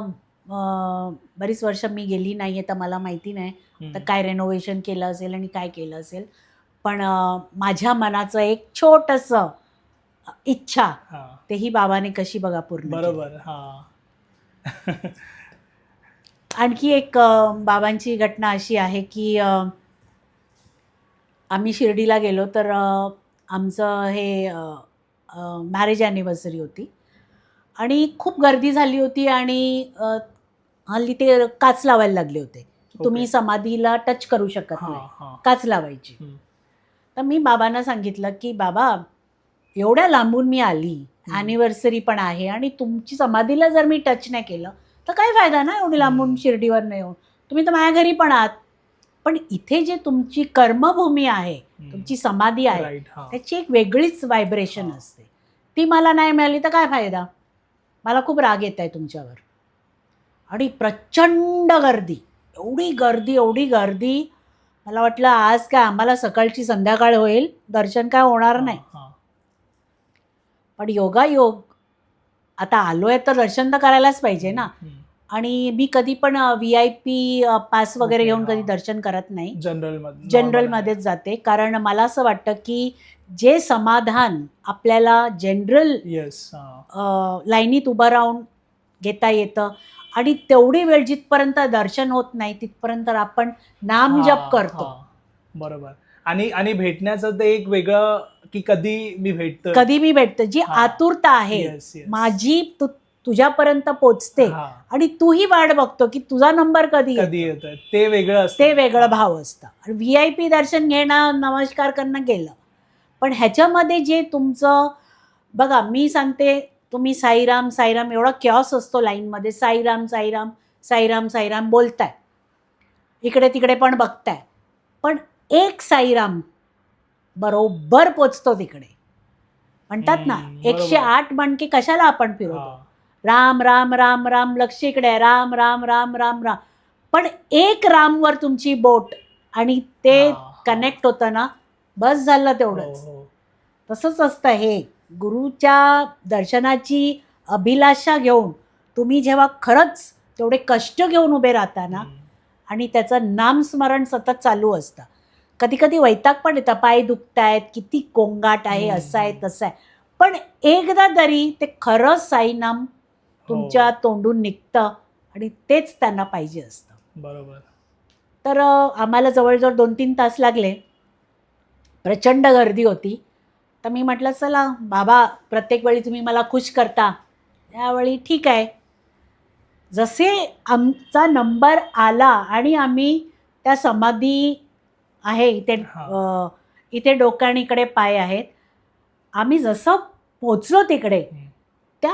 बरीच वर्ष मी गेली नाही आहे तर मला माहिती नाही तर काय रेनोव्हेशन केलं असेल आणि काय केलं असेल. पण माझ्या मनाचं एक छोटंसं इच्छा हा. तेही बाबाने कशी बघा पूर्ण केली. बरोबर. हा. आणखी एक बाबांची घटना अशी आहे की आम्ही शिर्डीला गेलो तर आमचं हे मॅरेज ॲनिव्हर्सरी होती आणि खूप गर्दी झाली होती. आणि हल्ली ते काच लावायला लागले होते, तुम्ही समाधीला टच करू शकत हा, नाही, हा. काच लावायची. हम्म. तर मी बाबांना सांगितलं की बाबा एवढ्या लांबून मी आली, ॲनिव्हर्सरी पण आहे आणि तुमची समाधीला जर मी टच नाही केलं तर काय फायदा ना, एवढी लांबून शिर्डीवर नाही येऊन. तुम्ही तर माझ्या घरी पण आहात, पण इथे जे तुमची कर्मभूमी आहे, तुमची समाधी आहे, राईट. हा. त्याची एक वेगळीच व्हायब्रेशन हा. असते. ती मला नाही मिळाली तर काय फायदा, मला खूप राग येत आहे तुमच्यावर. आणि प्रचंड गर्दी, एवढी गर्दी एवढी गर्दी, मला वाटलं आज काय आम्हाला सकाळची संध्याकाळ होईल, दर्शन काय होणार नाही. हा. पण योगायोग, आता आलो आहे तर दर्शन तर करायलाच पाहिजे ना. हम्म. आणि मी कधी पण VIP पास वगैरे Okay, घेऊन कधी हा. दर्शन करत नाही, जनरलमध्येच जनरलमध्येच जाते. कारण मला असं वाटतं की जे समाधान आपल्याला जनरल येस. लाईनीत उभं राहून घेता येतं आणि तेवढी वेळ जिथपर्यंत दर्शन होत नाही तिथपर्यंत आपण नामजप करतो. बरोबर. आणि आणि भेटण्याचं ते एक वेगळं की कधी मी भेटतो, कधी मी भेटतो, जी हा. आतुरता आहे Yes, yes. माझी तुझ्यापर्यंत पोचते. हा. आणि तूही वाट बघतो की तुझा नंबर कधी कधी येतोय, ते वेगळं असतं. ते वेगळं भाव असतं. आणि VIP दर्शन घेणं, नमस्कार करणं गेलं, पण ह्याच्यामध्ये जे तुमचं बघा, मी सांगते, तुम्ही साईराम साईराम एवढा क्यॉस असतो लाईनमध्ये, साईराम साईराम साईराम साईराम बोलताय, इकडे तिकडे पण बघताय, पण एक साईराम बरोबर पोचतो तिकडे. म्हणतात ना, बरोबर. 108 मणके कशाला आपण फिरवतो. हा. राम राम राम राम लक्ष इकडे, राम राम राम राम राम, पण एक रामवर तुमची बोट आणि ते कनेक्ट होतं ना, बस झालं तेवढंच. हो, हो. तसंच असतं हे. गुरुच्या दर्शनाची अभिलाषा घेऊन तुम्ही जेव्हा खरंच तेवढे कष्ट घेऊन उभे राहता ना, आणि त्याचं नामस्मरण सतत चालू असतं, कधी कधी वैताग पण येतं, पाय दुखतायत, किती कोंगाट आहे, असं आहे तसं आहे, पण एकदा तरी ते खरं साईनाम तुमच्या तोंडून निघतं आणि तेच त्यांना पाहिजे असतं. बरोबर. तर आम्हाला जवळजवळ 2-3 तास लागले, प्रचंड गर्दी होती. तर मी म्हटलं चला बाबा, प्रत्येक वेळी तुम्ही मला खुश करता, त्यावेळी ठीक आहे. जसे आमचा नंबर आला आणि आम्ही त्या समाधी आहे इथे, इथे डोक्याणीकडे पाय आहेत, आम्ही जसं पोचलो तिकडे, त्या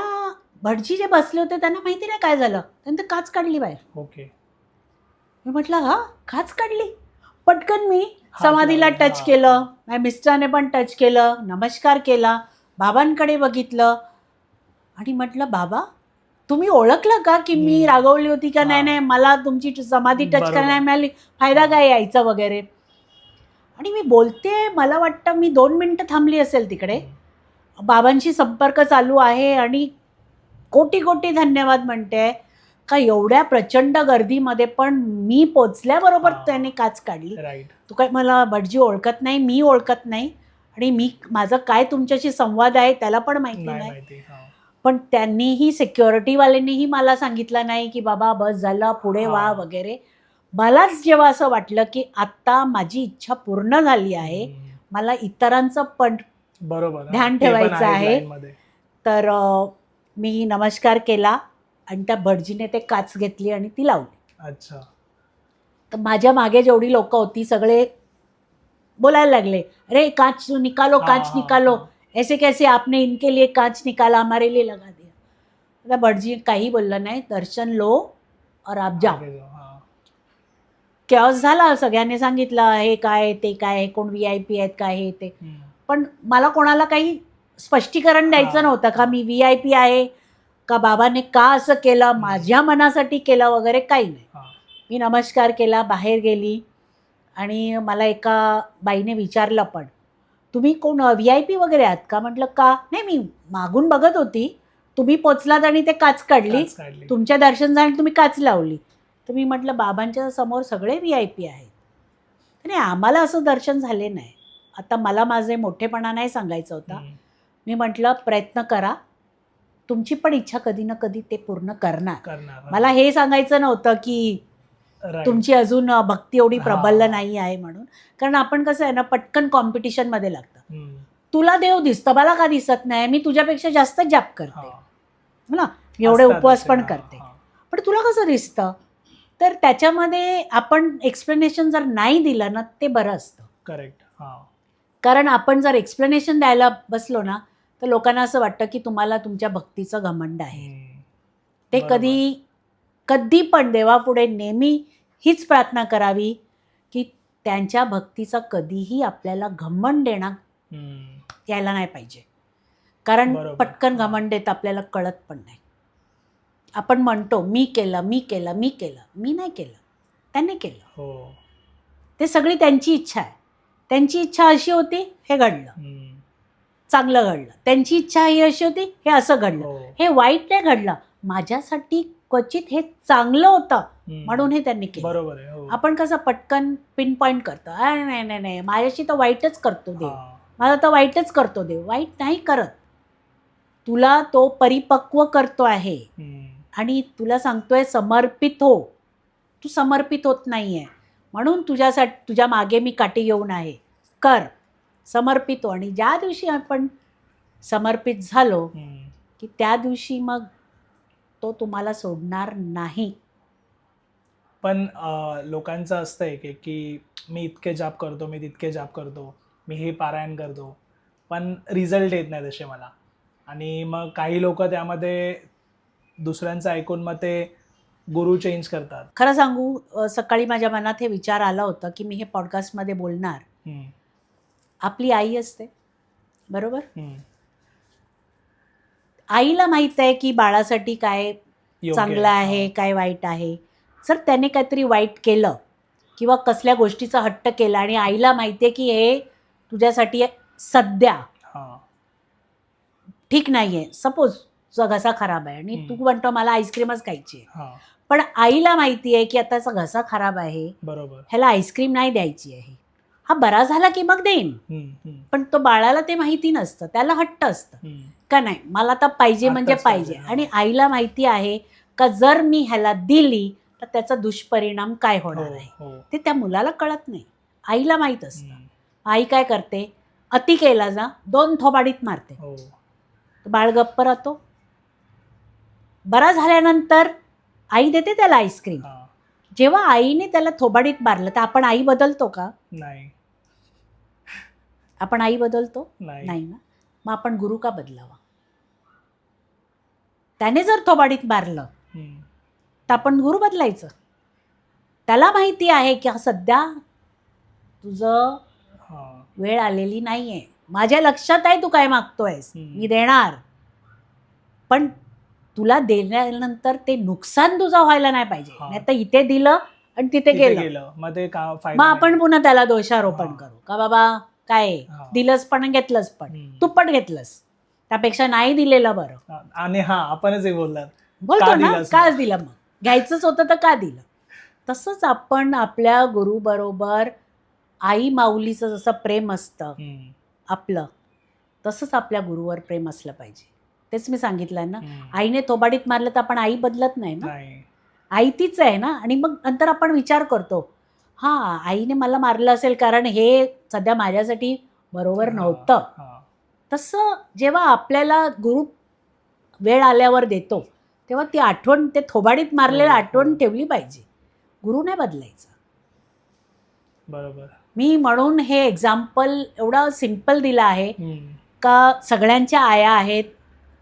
भटजी जे बसले होते त्यांना माहिती नाही काय झालं, त्यांनी काच काढली बाहेर. ओके. मी म्हटलं हा, काच काढली. पटकन मी समाधीला टच केलं, माझ्या मिस्टराने पण टच केलं, नमस्कार केला, बाबांकडे बघितलं आणि म्हटलं बाबा तुम्ही ओळखलं का की मी रागवली होती का? नाही नाही, मला तुमची समाधी टच करायला नाही मिळाली, फायदा काय यायचा वगैरे. आणि मी बोलते, मला वाटतं मी 2 मिनटं थांबली असेल तिकडे, बाबांशी संपर्क चालू आहे आणि कोटी कोटी धन्यवाद म्हणते. का एवढ्या प्रचंड गर्दीमध्ये पण मी पोचल्याबरोबर हा. त्याने काच काढली. राईट. तू काय मला भटजी ओळखत नाही, मी ओळखत नाही, आणि मी माझं काय तुमच्याशी संवाद आहे त्याला पण माहिती नाही नाही. माहिती. हा. पण त्यांनीही सिक्युरिटीवाल्यांनीही मला सांगितलं नाही की बाबा बस झालं पुढे वा हा. वगैरे. मलाच जेव्हा असं वाटलं की आता माझी इच्छा पूर्ण झाली आहे, मला इतरांचं पण बरोबर. ध्यान ते पण ठेवायचं आहेत आहे. लाईनमध्ये. तर मी नमस्कार केला आणि त्या भटजीने ते काच घेतली आणि ती लावली. अच्छा. तर माझ्या मागे जेवढी लोक होती सगळे बोलायला लागले, अरे कांच निकालो, हा, कांच हा, निकालो, हा. ऐसे कैसे आपने इनके लिए कांच निकाला, हमारे लिए लगा दिया. आता भटजी काही बोललं नाही, दर्शन लो और आप जाओ. आगे जाओ. हा. कॅओस झाला, सगळ्यांनी सांगितलं हे काय ते काय, कोण VIP आहेत काय हे ते. पण मला कोणाला काही स्पष्टीकरण द्यायचं हा. नव्हतं का मी VIP आहे का, बाबाने का असं केलं, माझ्या मनासाठी केलं वगैरे काही नाही. हा. मी नमस्कार केला, बाहेर गेली आणि मला एका बाईने विचारलं, पण तुम्ही कोण VIP वगैरे आहात का? म्हटलं का नाही, मी मागून बघत होती, तुम्ही पोचलात आणि ते काच काढली, काच काढली. तुमच्या दर्शन झालं तुम्ही काच लावली. तर मी म्हटलं बाबांच्या समोर सगळे VIP आहेत. नाही आम्हाला असं दर्शन झाले नाही. आता मला माझे मोठेपणा नाही सांगायचा होता. मी म्हटलं प्रयत्न करा, तुमची पण इच्छा कधी ना कधी ते पूर्ण करणार. मला हे सांगायचं नव्हतं की Right. तुमची अजून भक्ती एवढी हा. प्रबल नाही आहे म्हणून. कारण आपण कसं आहे ना, पटकन कॉम्पिटिशनमध्ये लागतं. हम्म. तुला देव दिसतं, मला का दिसत नाही, मी तुझ्यापेक्षा जास्त जाप करते हा. हो ना, मी एवढे असतात उपवास असे. पण हा, करते, हा. पण तुला कसं दिसतं? तर त्याच्यामध्ये आपण एक्सप्लेनेशन जर नाही दिलं ना ते बरं असतं. करेक्ट. हा. कारण आपण जर एक्सप्लेनेशन द्यायला बसलो ना तर लोकांना असं वाटतं की तुम्हाला तुमच्या भक्तीचं घमंड आहे. ते बरोबर. कधी पण देवापुढे नेहमी हीच प्रार्थना करावी की त्यांच्या भक्तीचा कधीही आपल्याला घमंड येणार यायला नाही पाहिजे. कारण बरोबर. पटकन हा. घमंड येत आपल्याला कळत पण नाही. आपण म्हणतो मी केलं, मी केलं, मी केलं. मी नाही केलं, त्यांनी केलं. हो. ते सगळी त्यांची इच्छा आहे. त्यांची इच्छा अशी होती, हे घडलं, चांगलं घडलं. त्यांची इच्छा ही अशी होती, हे असं घडलं. हो. हे वाईट नाही घडलं, माझ्यासाठी क्वचित हे चांगलं होतं म्हणून हे त्यांनी केलं. बरोबर आहे. हो. आपण कसं पटकन पिन पॉईंट करतो, नाही नाही नाही माझ्याशी तर वाईटच करतो देव, हा. मला तर वाईटच करतो देव. वाईट नाही करत, तुला तो परिपक्व करतो आहे आणि तुला सांगतोय समर्पित हो. तू समर्पित होत नाही आहे म्हणून तुझ्यासाठी तुझ्या मागे मी काठी घेऊन आहे. कर, समर्पित हो. आणि ज्या दिवशी आपण समर्पित झालो की त्या दिवशी मग तो तुम्हाला सोडणार नाही. पण लोकांचं असतं एक की मी इतके जाप करतो, मी तितके जाप करतो, मी हे पारायण करतो, पण रिझल्ट येत नाही तसे मला. आणि मग काही लोक त्यामध्ये दुसऱ्यांचं ऐकून मग ते गुरु चेंज करतात. खरं सांगू, सकाळी माझ्या मनात हे विचार आला होता की मी हे पॉडकास्टमध्ये बोलणार. आपली आई असते बरोबर, आईला माहित आहे की बाळासाठी काय चांगलं आहे, काय वाईट आहे. जर त्याने काहीतरी वाईट केलं किंवा कसल्या गोष्टीचा हट्ट केला आणि आईला माहिती आहे की हे तुझ्यासाठी सध्या ठीक नाही आहे, सपोज घसा खराब आहे आणि तू म्हणतो मला आईस्क्रीमच खायची आहे, पण आईला माहिती आहे की आता त्याचा घसा खराब आहे, बरोबर, ह्याला आईस्क्रीम नाही द्यायची आहे, हा बरा झाला की मग देईन. पण तो बाळाला ते माहिती नसतं, त्याला हट्ट असतं का नाही मला तर पाहिजे म्हणजे पाहिजे. आणि आईला माहिती आहे का जर मी ह्याला दिली तर त्याचा दुष्परिणाम काय होणार आहे, ते त्या मुलाला कळत नाही, आईला माहीत असतं. आई काय करते, अति केला जा 2 थोबाडीत मारते, बाळ गप्प राहतो. बरा झाल्यानंतर आई देते त्याला आईस्क्रीम. जेव्हा आईने त्याला थोबाडीत मारलं तर आपण आई बदलतो का? नाही. आपण आई बदलतो नाही ना. मग आपण गुरु का बदलावा? त्याने जर थोबाडीत मारलं तर आपण गुरु बदलायचं. त्याला माहिती आहे की सध्या तुझं वेळ आलेली नाहीये, माझ्या लक्षात आहे तू काय मागतोयस, मी देणार, पण तुला देण्यानंतर ते नुकसान तुझं व्हायला नाही पाहिजे. नाही तर इथे दिलं आणि तिथे गेलं मग आपण पुन्हा त्याला दोषारोपण करू का बाबा काय दिलंच पण घेतलंच पण तू पण घेतलंस, त्यापेक्षा नाही दिलेलं बरं. आणि आपणच बोलतो ना काच दिलं, मग घ्यायचंच होतं तर का दिलं. तसंच आपण आपल्या गुरुबरोबर आई माऊलीचं जसं प्रेम असतं आपलं, तसंच आपल्या गुरुवर प्रेम असलं पाहिजे. तेच मी सांगितलं ना, आईने थोबाडीत मारलं तर आपण आई बदलत नाही ना, आई तीच आहे ना. आणि मग नंतर आपण विचार करतो, हां आईने मला मारलं असेल कारण हे सध्या माझ्यासाठी बरोबर नव्हतं. तसं जेव्हा आपल्याला गुरु वेळ आल्यावर देतो, तेव्हा ती आठवण, ते थोबाडीत मारलेली आठवण ठेवली पाहिजे. गुरु नाही बदलायचा. बरोबर. मी म्हणून हे एक्झाम्पल एवढं सिम्पल दिलं आहे का सगळ्यांच्या आया आहेत,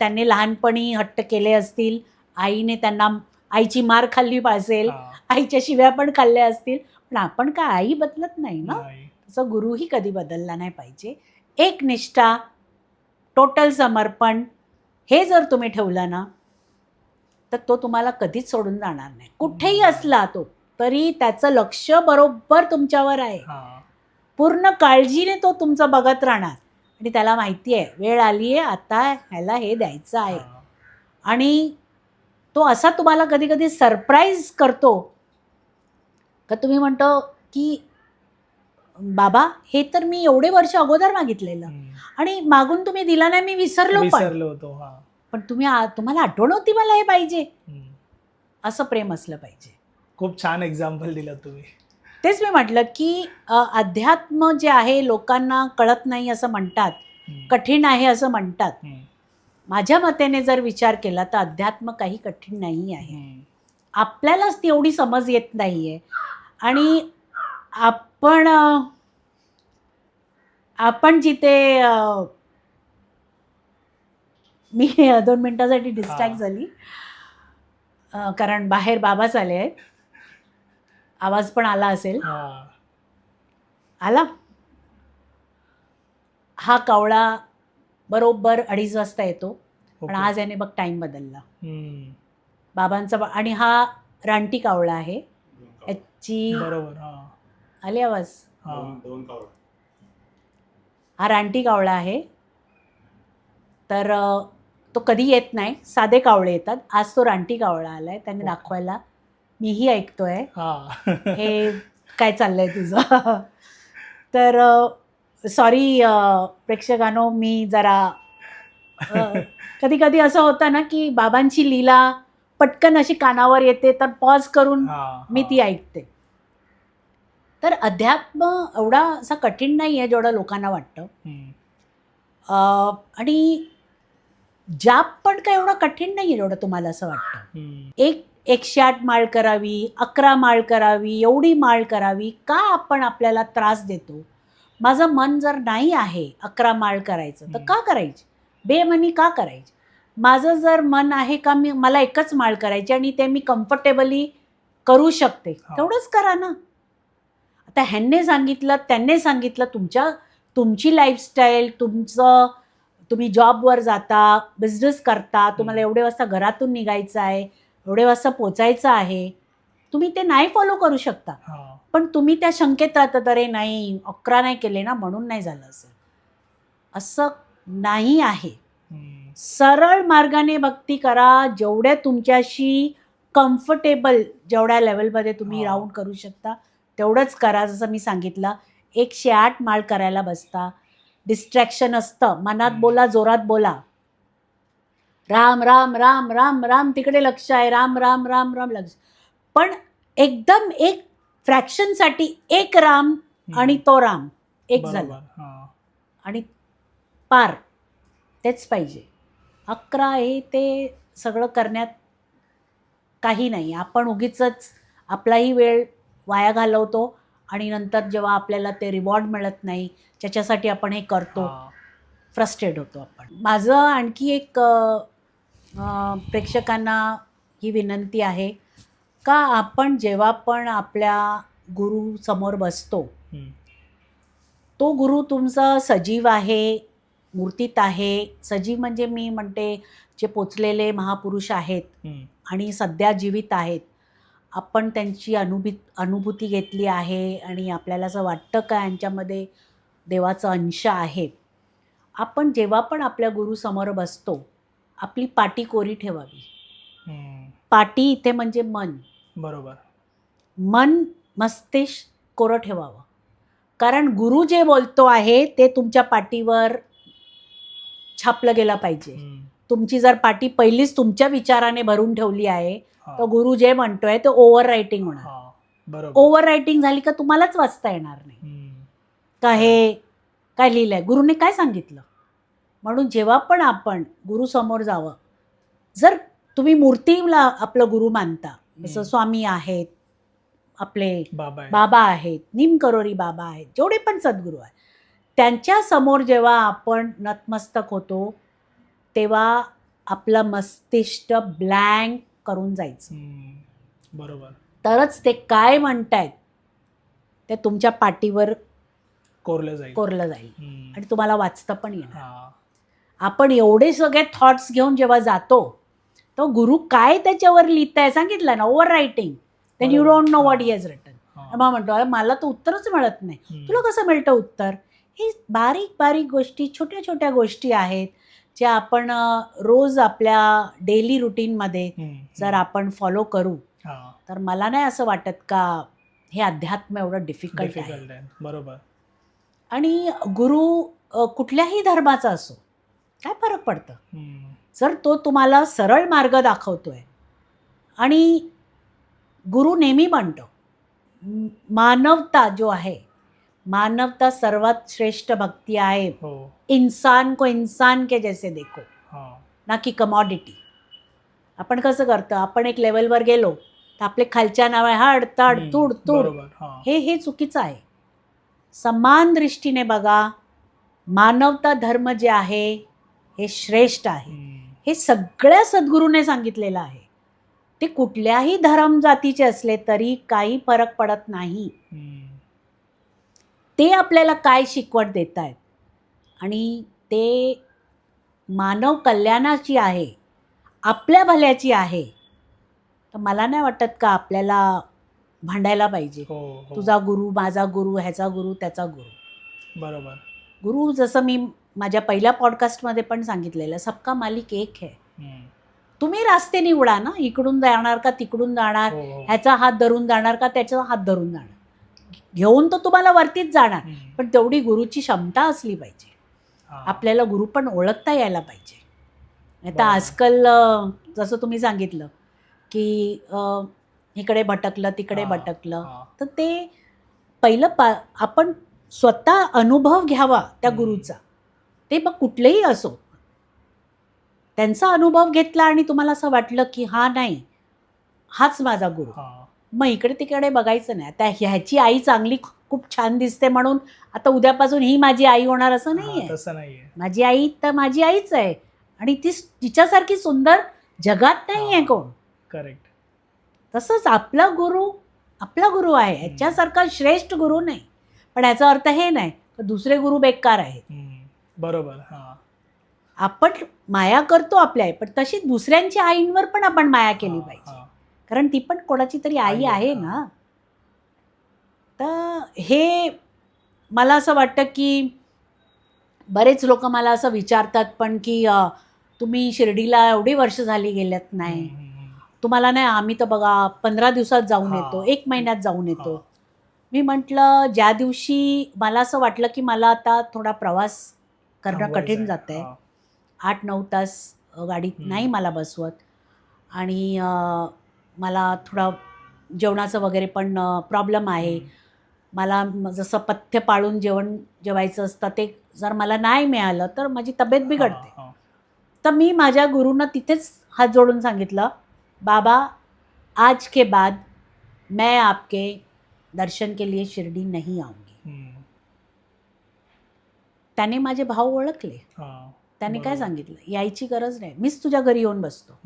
त्यांनी लहानपणी हट्ट केले असतील, आईने त्यांना आईची मार खाल्ली असेल, आईच्या शिव्या पण खाल्ल्या असतील, पण आपण काय आई बदलत नाही ना. तसं गुरुही कधी बदलला नाही पाहिजे. एक निष्ठा, टोटल समर्पण, हे जर तुम्ही ठेवलं ना तर तो तुम्हाला कधीच सोडून जाणार नाही. कुठेही असला तो तरी त्याचं लक्ष बरोबर तुमच्यावर आहे. पूर्ण काळजीने तो तुमचं बघत राहणार आणि त्याला माहिती आहे वेळ आली आहे आता ह्याला हे द्यायचं आहे. आणि तो असा तुम्हाला कधी कधी सरप्राईज करतो का तुम्ही म्हणतो की बाबा हे तर मी एवढे वर्ष अगोदर मागितलेलं आणि मागून तुम्ही दिला नाही, मी विसरलो होतो, पण तुम्हाला आठवण होती मला हे पाहिजे. असं प्रेम असलं पाहिजे. खूप छान एक्झाम्पल दिलं तुम्ही. तेच मी म्हटलं की अध्यात्म जे आहे लोकांना कळत नाही असं म्हणतात, कठीण आहे असं म्हणतात. माझ्या मतेने जर विचार केला तर अध्यात्म काही कठीण नाही आहे. आपल्यालाच ती एवढी समज येत नाहीये आणि आपण जिथे मी 2 मिनिटासाठी डिस्ट्रॅक्ट झाली कारण बाहेर बाबा आले आहेत. आवाज पण आला असेल. आला. हा कावळा बरोबर 2:30 वाजता येतो, पण आज याने बघ टाइम बदलला. बाबांचा आणि हा रानटी कावळा आहे. याची आली आवाज. हा रानटी कावळा आहे. तर तो कधी येत नाही, साधे कावळे येतात. आज तो रानटी कावळा आलाय, त्याने दाखवायला मीही ऐकतोय हे काय चाललंय तुझं. तर सॉरी प्रेक्षकांनो, मी जरा कधी कधी असं होतं ना की बाबांची लीला पटकन अशी कानावर येते तर पॉज करून मी ती ऐकते. तर अध्यात्म एवढा असा कठीण नाही आहे जेवढं लोकांना वाटतं. आणि जाप पण काय एवढा कठीण नाही आहे जेवढं तुम्हाला असं वाटतं. 108 माळ करावी, 11 माळ करावी, एवढी माळ करावी का आपण आपल्याला त्रास देतो. माझं मन जर नाही आहे 11 माळ करायचं तर का करायची, बेमनी का करायची. माझं जर मन आहे का मला एकच माळ करायची आणि ते मी कम्फर्टेबली करू शकते, तेवढंच करा ना. आता ह्यांनी सांगितलं त्यांनी सांगितलं, तुमची लाईफस्टाईल, तुम्ही जॉबवर जाता, बिझनेस करता, तुम्हाला एवढे वाजता घरातून निघायचं आहे, एवढे वाजता पोचायचं आहे, तुम्ही ते नाही फॉलो करू शकता. पण तुम्ही त्या शंकेत राहतात, अरे नाही 11 नाही केले ना म्हणून नाही झालं असेल. असं नाही आहे. सरळ मार्गाने भक्ती करा, जेवढ्या तुमच्याशी कम्फर्टेबल, जेवढ्या लेवलमध्ये तुम्ही राहून करू शकता तेवढंच करा. जसं मी सांगितलं 108 माळ करायला बसता, डिस्ट्रॅक्शन असतं, मनात बोला, जोरात बोला, राम राम राम राम राम, तिकडे लक्ष आहे, राम राम राम राम लक्ष. पण एकदम एक फ्रॅक्शनसाठी एक राम आणि तो राम एक झाला आणि पार तेच पाहिजे. 11 हे ते सगळं करण्यात काही नाही. आपण उगीचच आपलाही वेळ वाया घालवतो आणि नंतर जेव्हा आपल्याला ते रिवॉर्ड मिळत नाही ज्याच्यासाठी आपण हे करतो, फ्रस्ट्रेट होतो आपण. माझं आणखी एक प्रेक्षकांना ही विनंती आहे का आपण जेव्हा पण आपल्या गुरु समोर बसतो, तो गुरु तुमचा सजीव आहे, मूर्तीत आहे. सजीव म्हणजे मी म्हणते जे पोचलेले महापुरुष आहेत आणि सध्या जीवित आहेत, आपण त्यांची अनुभूती घेतली आहे आणि आपल्याला असं वाटतं का यांच्यामध्ये देवाचा अंश आहे. आपण जेव्हा पण आपल्या गुरु समोर बसतो, आपली पाटी कोरी ठेवावी. पाटी इथे म्हणजे मन. बरोबर. मन मस्तिष्क कोरं ठेवावं, कारण गुरु जे बोलतो आहे ते तुमच्या पाटीवर छापलं गेलं पाहिजे. तुमची जर पाटी पहिलीच तुमच्या विचाराने भरून ठेवली आहे तर गुरु जे म्हणतोय ते ओव्हर रायटिंग होणार. बरोबर. ओव्हर रायटिंग झाली का तुम्हालाच वाचता येणार नाही का हे काय लिहिलंय, गुरुने काय सांगितलं. म्हणून जेव्हा पण आपण गुरु समोर जावं, जर तुम्ही मूर्तीला आपलं गुरु मानता, जसं स्वामी आहेत, आपले बाबा आहेत, निमकरोरी बाबा आहेत, जेवढे पण सद्गुरू आहेत, त्यांच्या समोर जेव्हा आपण नतमस्तक होतो तेव्हा आपलं मस्तिष्क ब्लँक करून जायचं. बरोबर. तरच ते काय म्हणतायत ते तुमच्या पाटीवर कोरलं जाईल आणि तुम्हाला वाचता पण येणार. आपण एवढे सगळे थॉट्स घेऊन जेव्हा जातो तो गुरु काय त्याच्यावर लिहिताय सांगितलं ना, over writing, then you don't know what he has written. मग म्हणतो मला तर उत्तरच मिळत नाही. तुला कसं मिळतं उत्तर? हे बारीक बारीक गोष्टी, छोट्या छोट्या गोष्टी आहेत ज्या आपण रोज आपल्या डेली रुटीनमध्ये जर आपण फॉलो करू तर मला नाही असं वाटत का हे अध्यात्म एवढं डिफिकल्ट आहे. बरोबर. आणि गुरु कुठल्याही धर्माचा असो, काय फरक पडतं जर तो तुम्हाला सरळ मार्ग दाखवतोय. आणि गुरु नेहमी म्हणतो मानवता जो आहे, मानवता सर्वात श्रेष्ठ भक्ती आहे. इंसान को इंसान के जैसे देखो, ना की कमॉडिटी. आपण कसं करतो, आपण एक लेवलवर गेलो तर आपले खालच्या नावे हाड ताड तूड तूड, हे चुकीचं आहे. समान दृष्टीने बघा, मानवता धर्म जे आहे हे श्रेष्ठ आहे. हे सगळ्या सद्गुरूने सांगितलेलं आहे. ते कुठल्याही धर्म जातीचे असले तरी काही फरक पडत नाही. ते आपल्याला काय शिकवण देत आहेत आणि ते मानव कल्याणाची आहे, आपल्या भल्याची आहे. तर मला नाही वाटत का आपल्याला भांडायला पाहिजे. तुझा गुरु, माझा गुरु, ह्याचा गुरु, त्याचा गुरु. बरोबर. गुरु जसं मी माझ्या पहिल्या पॉडकास्टमध्ये पण सांगितलेलं, सबका मालिक एक है. तुम्ही रास्ते निवडा ना, इकडून जाणार का तिकडून जाणार, ह्याचा हात धरून जाणार का त्याचा हात धरून जाणार. घेऊन तर तुम्हाला वरतीच जाणार, पण तेवढी गुरुची क्षमता असली पाहिजे. आपल्याला गुरु पण ओळखता यायला पाहिजे. आता आजकाल जसं तुम्ही सांगितलं की इकडे भटकलं तिकडे भटकलं, तर ते पहिलं आपण स्वतः अनुभव घ्यावा त्या गुरुचा. ते मग कुठलेही असो, त्यांचा अनुभव घेतला आणि तुम्हाला असं वाटलं की हा नाही, हाच माझा गुरु, मग इकडे तिकडे बघायचं नाही. आता ह्याची आई चांगली खूप छान दिसते म्हणून आता उद्यापासून ही माझी आई होणार असं नाही आहे. माझी आई तर माझी आईच आहे आणि ती तिच्यासारखी सुंदर जगात नाही आहे कोण. करेक्ट. तसंच आपला गुरु आहे, ह्याच्यासारखा श्रेष्ठ गुरु नाही. पण याचा अर्थ हे नाही तर दुसरे गुरु बेकार आहेत. बरोबर. आपण माया करतो आपल्या आई, पण तशी दुसऱ्यांच्या आईंवर पण आपण माया केली पाहिजे, कारण ती पण कोणाची तरी आई आहे ना. तर हे मला असं वाटतं की बरेच लोक मला असं विचारतात पण की तुम्ही शिर्डीला एवढी वर्ष झाली गेल्यात नाही, तुम्हाला नाही. आम्ही तर बघा 15 दिवसात जाऊन येतो, 1 महिन्यात जाऊन येतो. मी म्हटलं ज्या दिवशी मला असं वाटलं की मला आता थोडा प्रवास करणं कठीण जात आहे, 8-9 तास गाडीत नाही मला बसवत, आणि मला थोडा जेवणाचं वगैरे पण प्रॉब्लेम आहे. मला जसं पथ्य पाळून जेवायचं असतं ते जर मला नाही मिळालं तर माझी तब्येत बिघडते. तर मी माझ्या गुरूंना तिथेच हात जोडून सांगितलं, बाबा आज के बाद मैं आपके दर्शन के लिए शिरडी नहीं आऊंगी. त्याने माझे भाव ओळखले. त्याने काय सांगितलं, यायची गरज नाही, मीच तुझ्या घरी येऊन बसतो.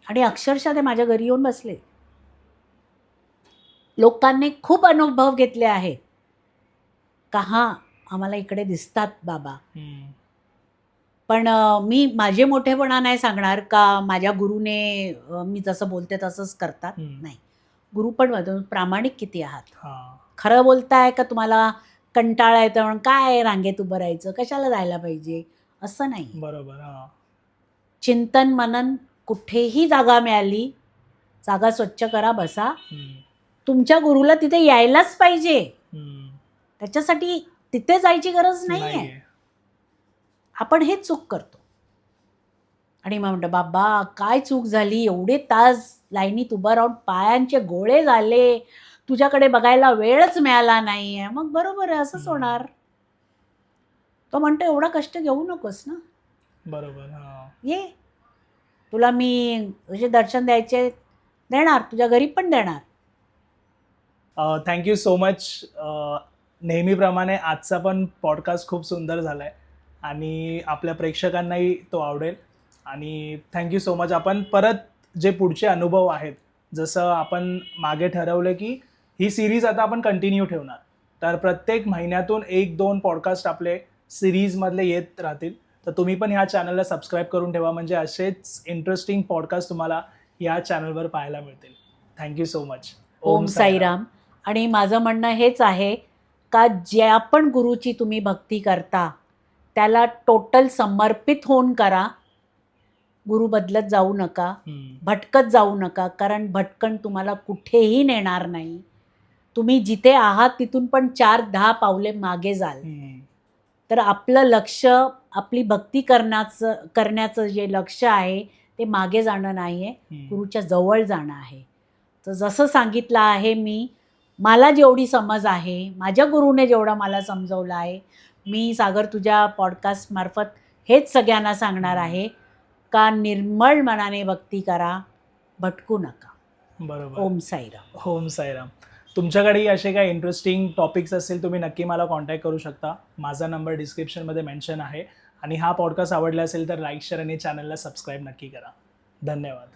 आणि अक्षरशः ते माझ्या घरी येऊन बसले. लोकांनी खूप अनुभव घेतले आहेत का हां आम्हाला इकडे दिसतात बाबा. पण मी माझे मोठेपणा नाही सांगणार का माझ्या गुरुने मी जसं बोलते तसंच करतात, नाही. गुरु पण प्रामाणिक किती आहात, खरं बोलताय का तुम्हाला कंटाळा येतं म्हणून काय रांगेत उभं राहायचं, कशाला जायला पाहिजे, असं नाही. बरोबर. चिंतन मनन कुठेही जागा मिळाली, जागा स्वच्छ करा, बसा. हम्म. तुमच्या गुरुला तिथे यायलाच पाहिजे, हम्म. त्याच्यासाठी तिथे जायची गरज नाहीये. नाहीये. आपण हेच चूक करतो. आणि मग म्हणतो बाबा काय चूक झाली, एवढे तास लाईनीत उभं राहून पायांचे गोळे झाले, तुझ्याकडे बघायला वेळच मिळाला नाहीये. मग बरोबर आहे, असंच होणार. तो म्हणतो एवढा कष्ट घेऊ नकोस ना, बरोबर. हा. ये, तुला मी तुझे दर्शन द्यायचे देणार, तुझ्या घरी पण देणार. Thank you so much. नेहमीप्रमाणे आजचा पण पॉडकास्ट खूप सुंदर झाला आहे आणि आपल्या प्रेक्षकांनाही तो आवडेल. आणि थँक्यू सो मच. आपण परत जे पुढचे अनुभव आहेत, जसं आपण मागे ठरवलं की ही सिरीज आता आपण कंटिन्यू ठेवणार, तर प्रत्येक महिन्यातून 1-2 पॉडकास्ट आपले सिरीजमधले येत राहतील. तर तुम्ही पण ह्या चॅनलला सबस्क्राईब करून ठेवा, म्हणजे असेच इंटरेस्टिंग पॉडकास्ट तुम्हाला या चॅनलवर पाहायला मिळतील. Thank you so much. Om Sairam. आणि माझं म्हणणं हेच आहे का ज्या पण गुरुची तुम्ही भक्ती करता त्याला टोटल समर्पित होऊन करा. गुरु बदलत जाऊ नका, हम्म. भटकत जाऊ नका, कारण भटकण तुम्हाला कुठेही नेणार नाही. तुम्ही जिथे आहात तिथून पण 4-10 पावले मागे जाल. हम्म. तर आपलं लक्ष, आपली भक्ती करण्याचं जे लक्ष आहे ते मागे जाणं नाही आहे, हम्म. गुरुच्या जवळ जाणं आहे. तर जसं सांगितलं आहे मी, मला जेवढी समज आहे, माझ्या गुरुने जेवढं मला समजवलं आहे, मी सागर तुझ्या पॉडकास्टमार्फत हेच सगळ्यांना सांगणार आहे का निर्मळ मनाने भक्ती करा, भटकू नका. बरोबर. ओम साईराम. ओम साईराम. तुमच्याकडेही असे काही इंटरेस्टिंग टॉपिक्स असतील, तुम्ही नक्की मला कॉन्टॅक्ट करू शकता. माझा नंबर डिस्क्रिप्शनमध्ये मेन्शन आहे. आणि हा पॉडकास्ट आवडला असेल तर लाईक, शेअर आणि चॅनलला सबस्क्राईब नक्की करा. धन्यवाद.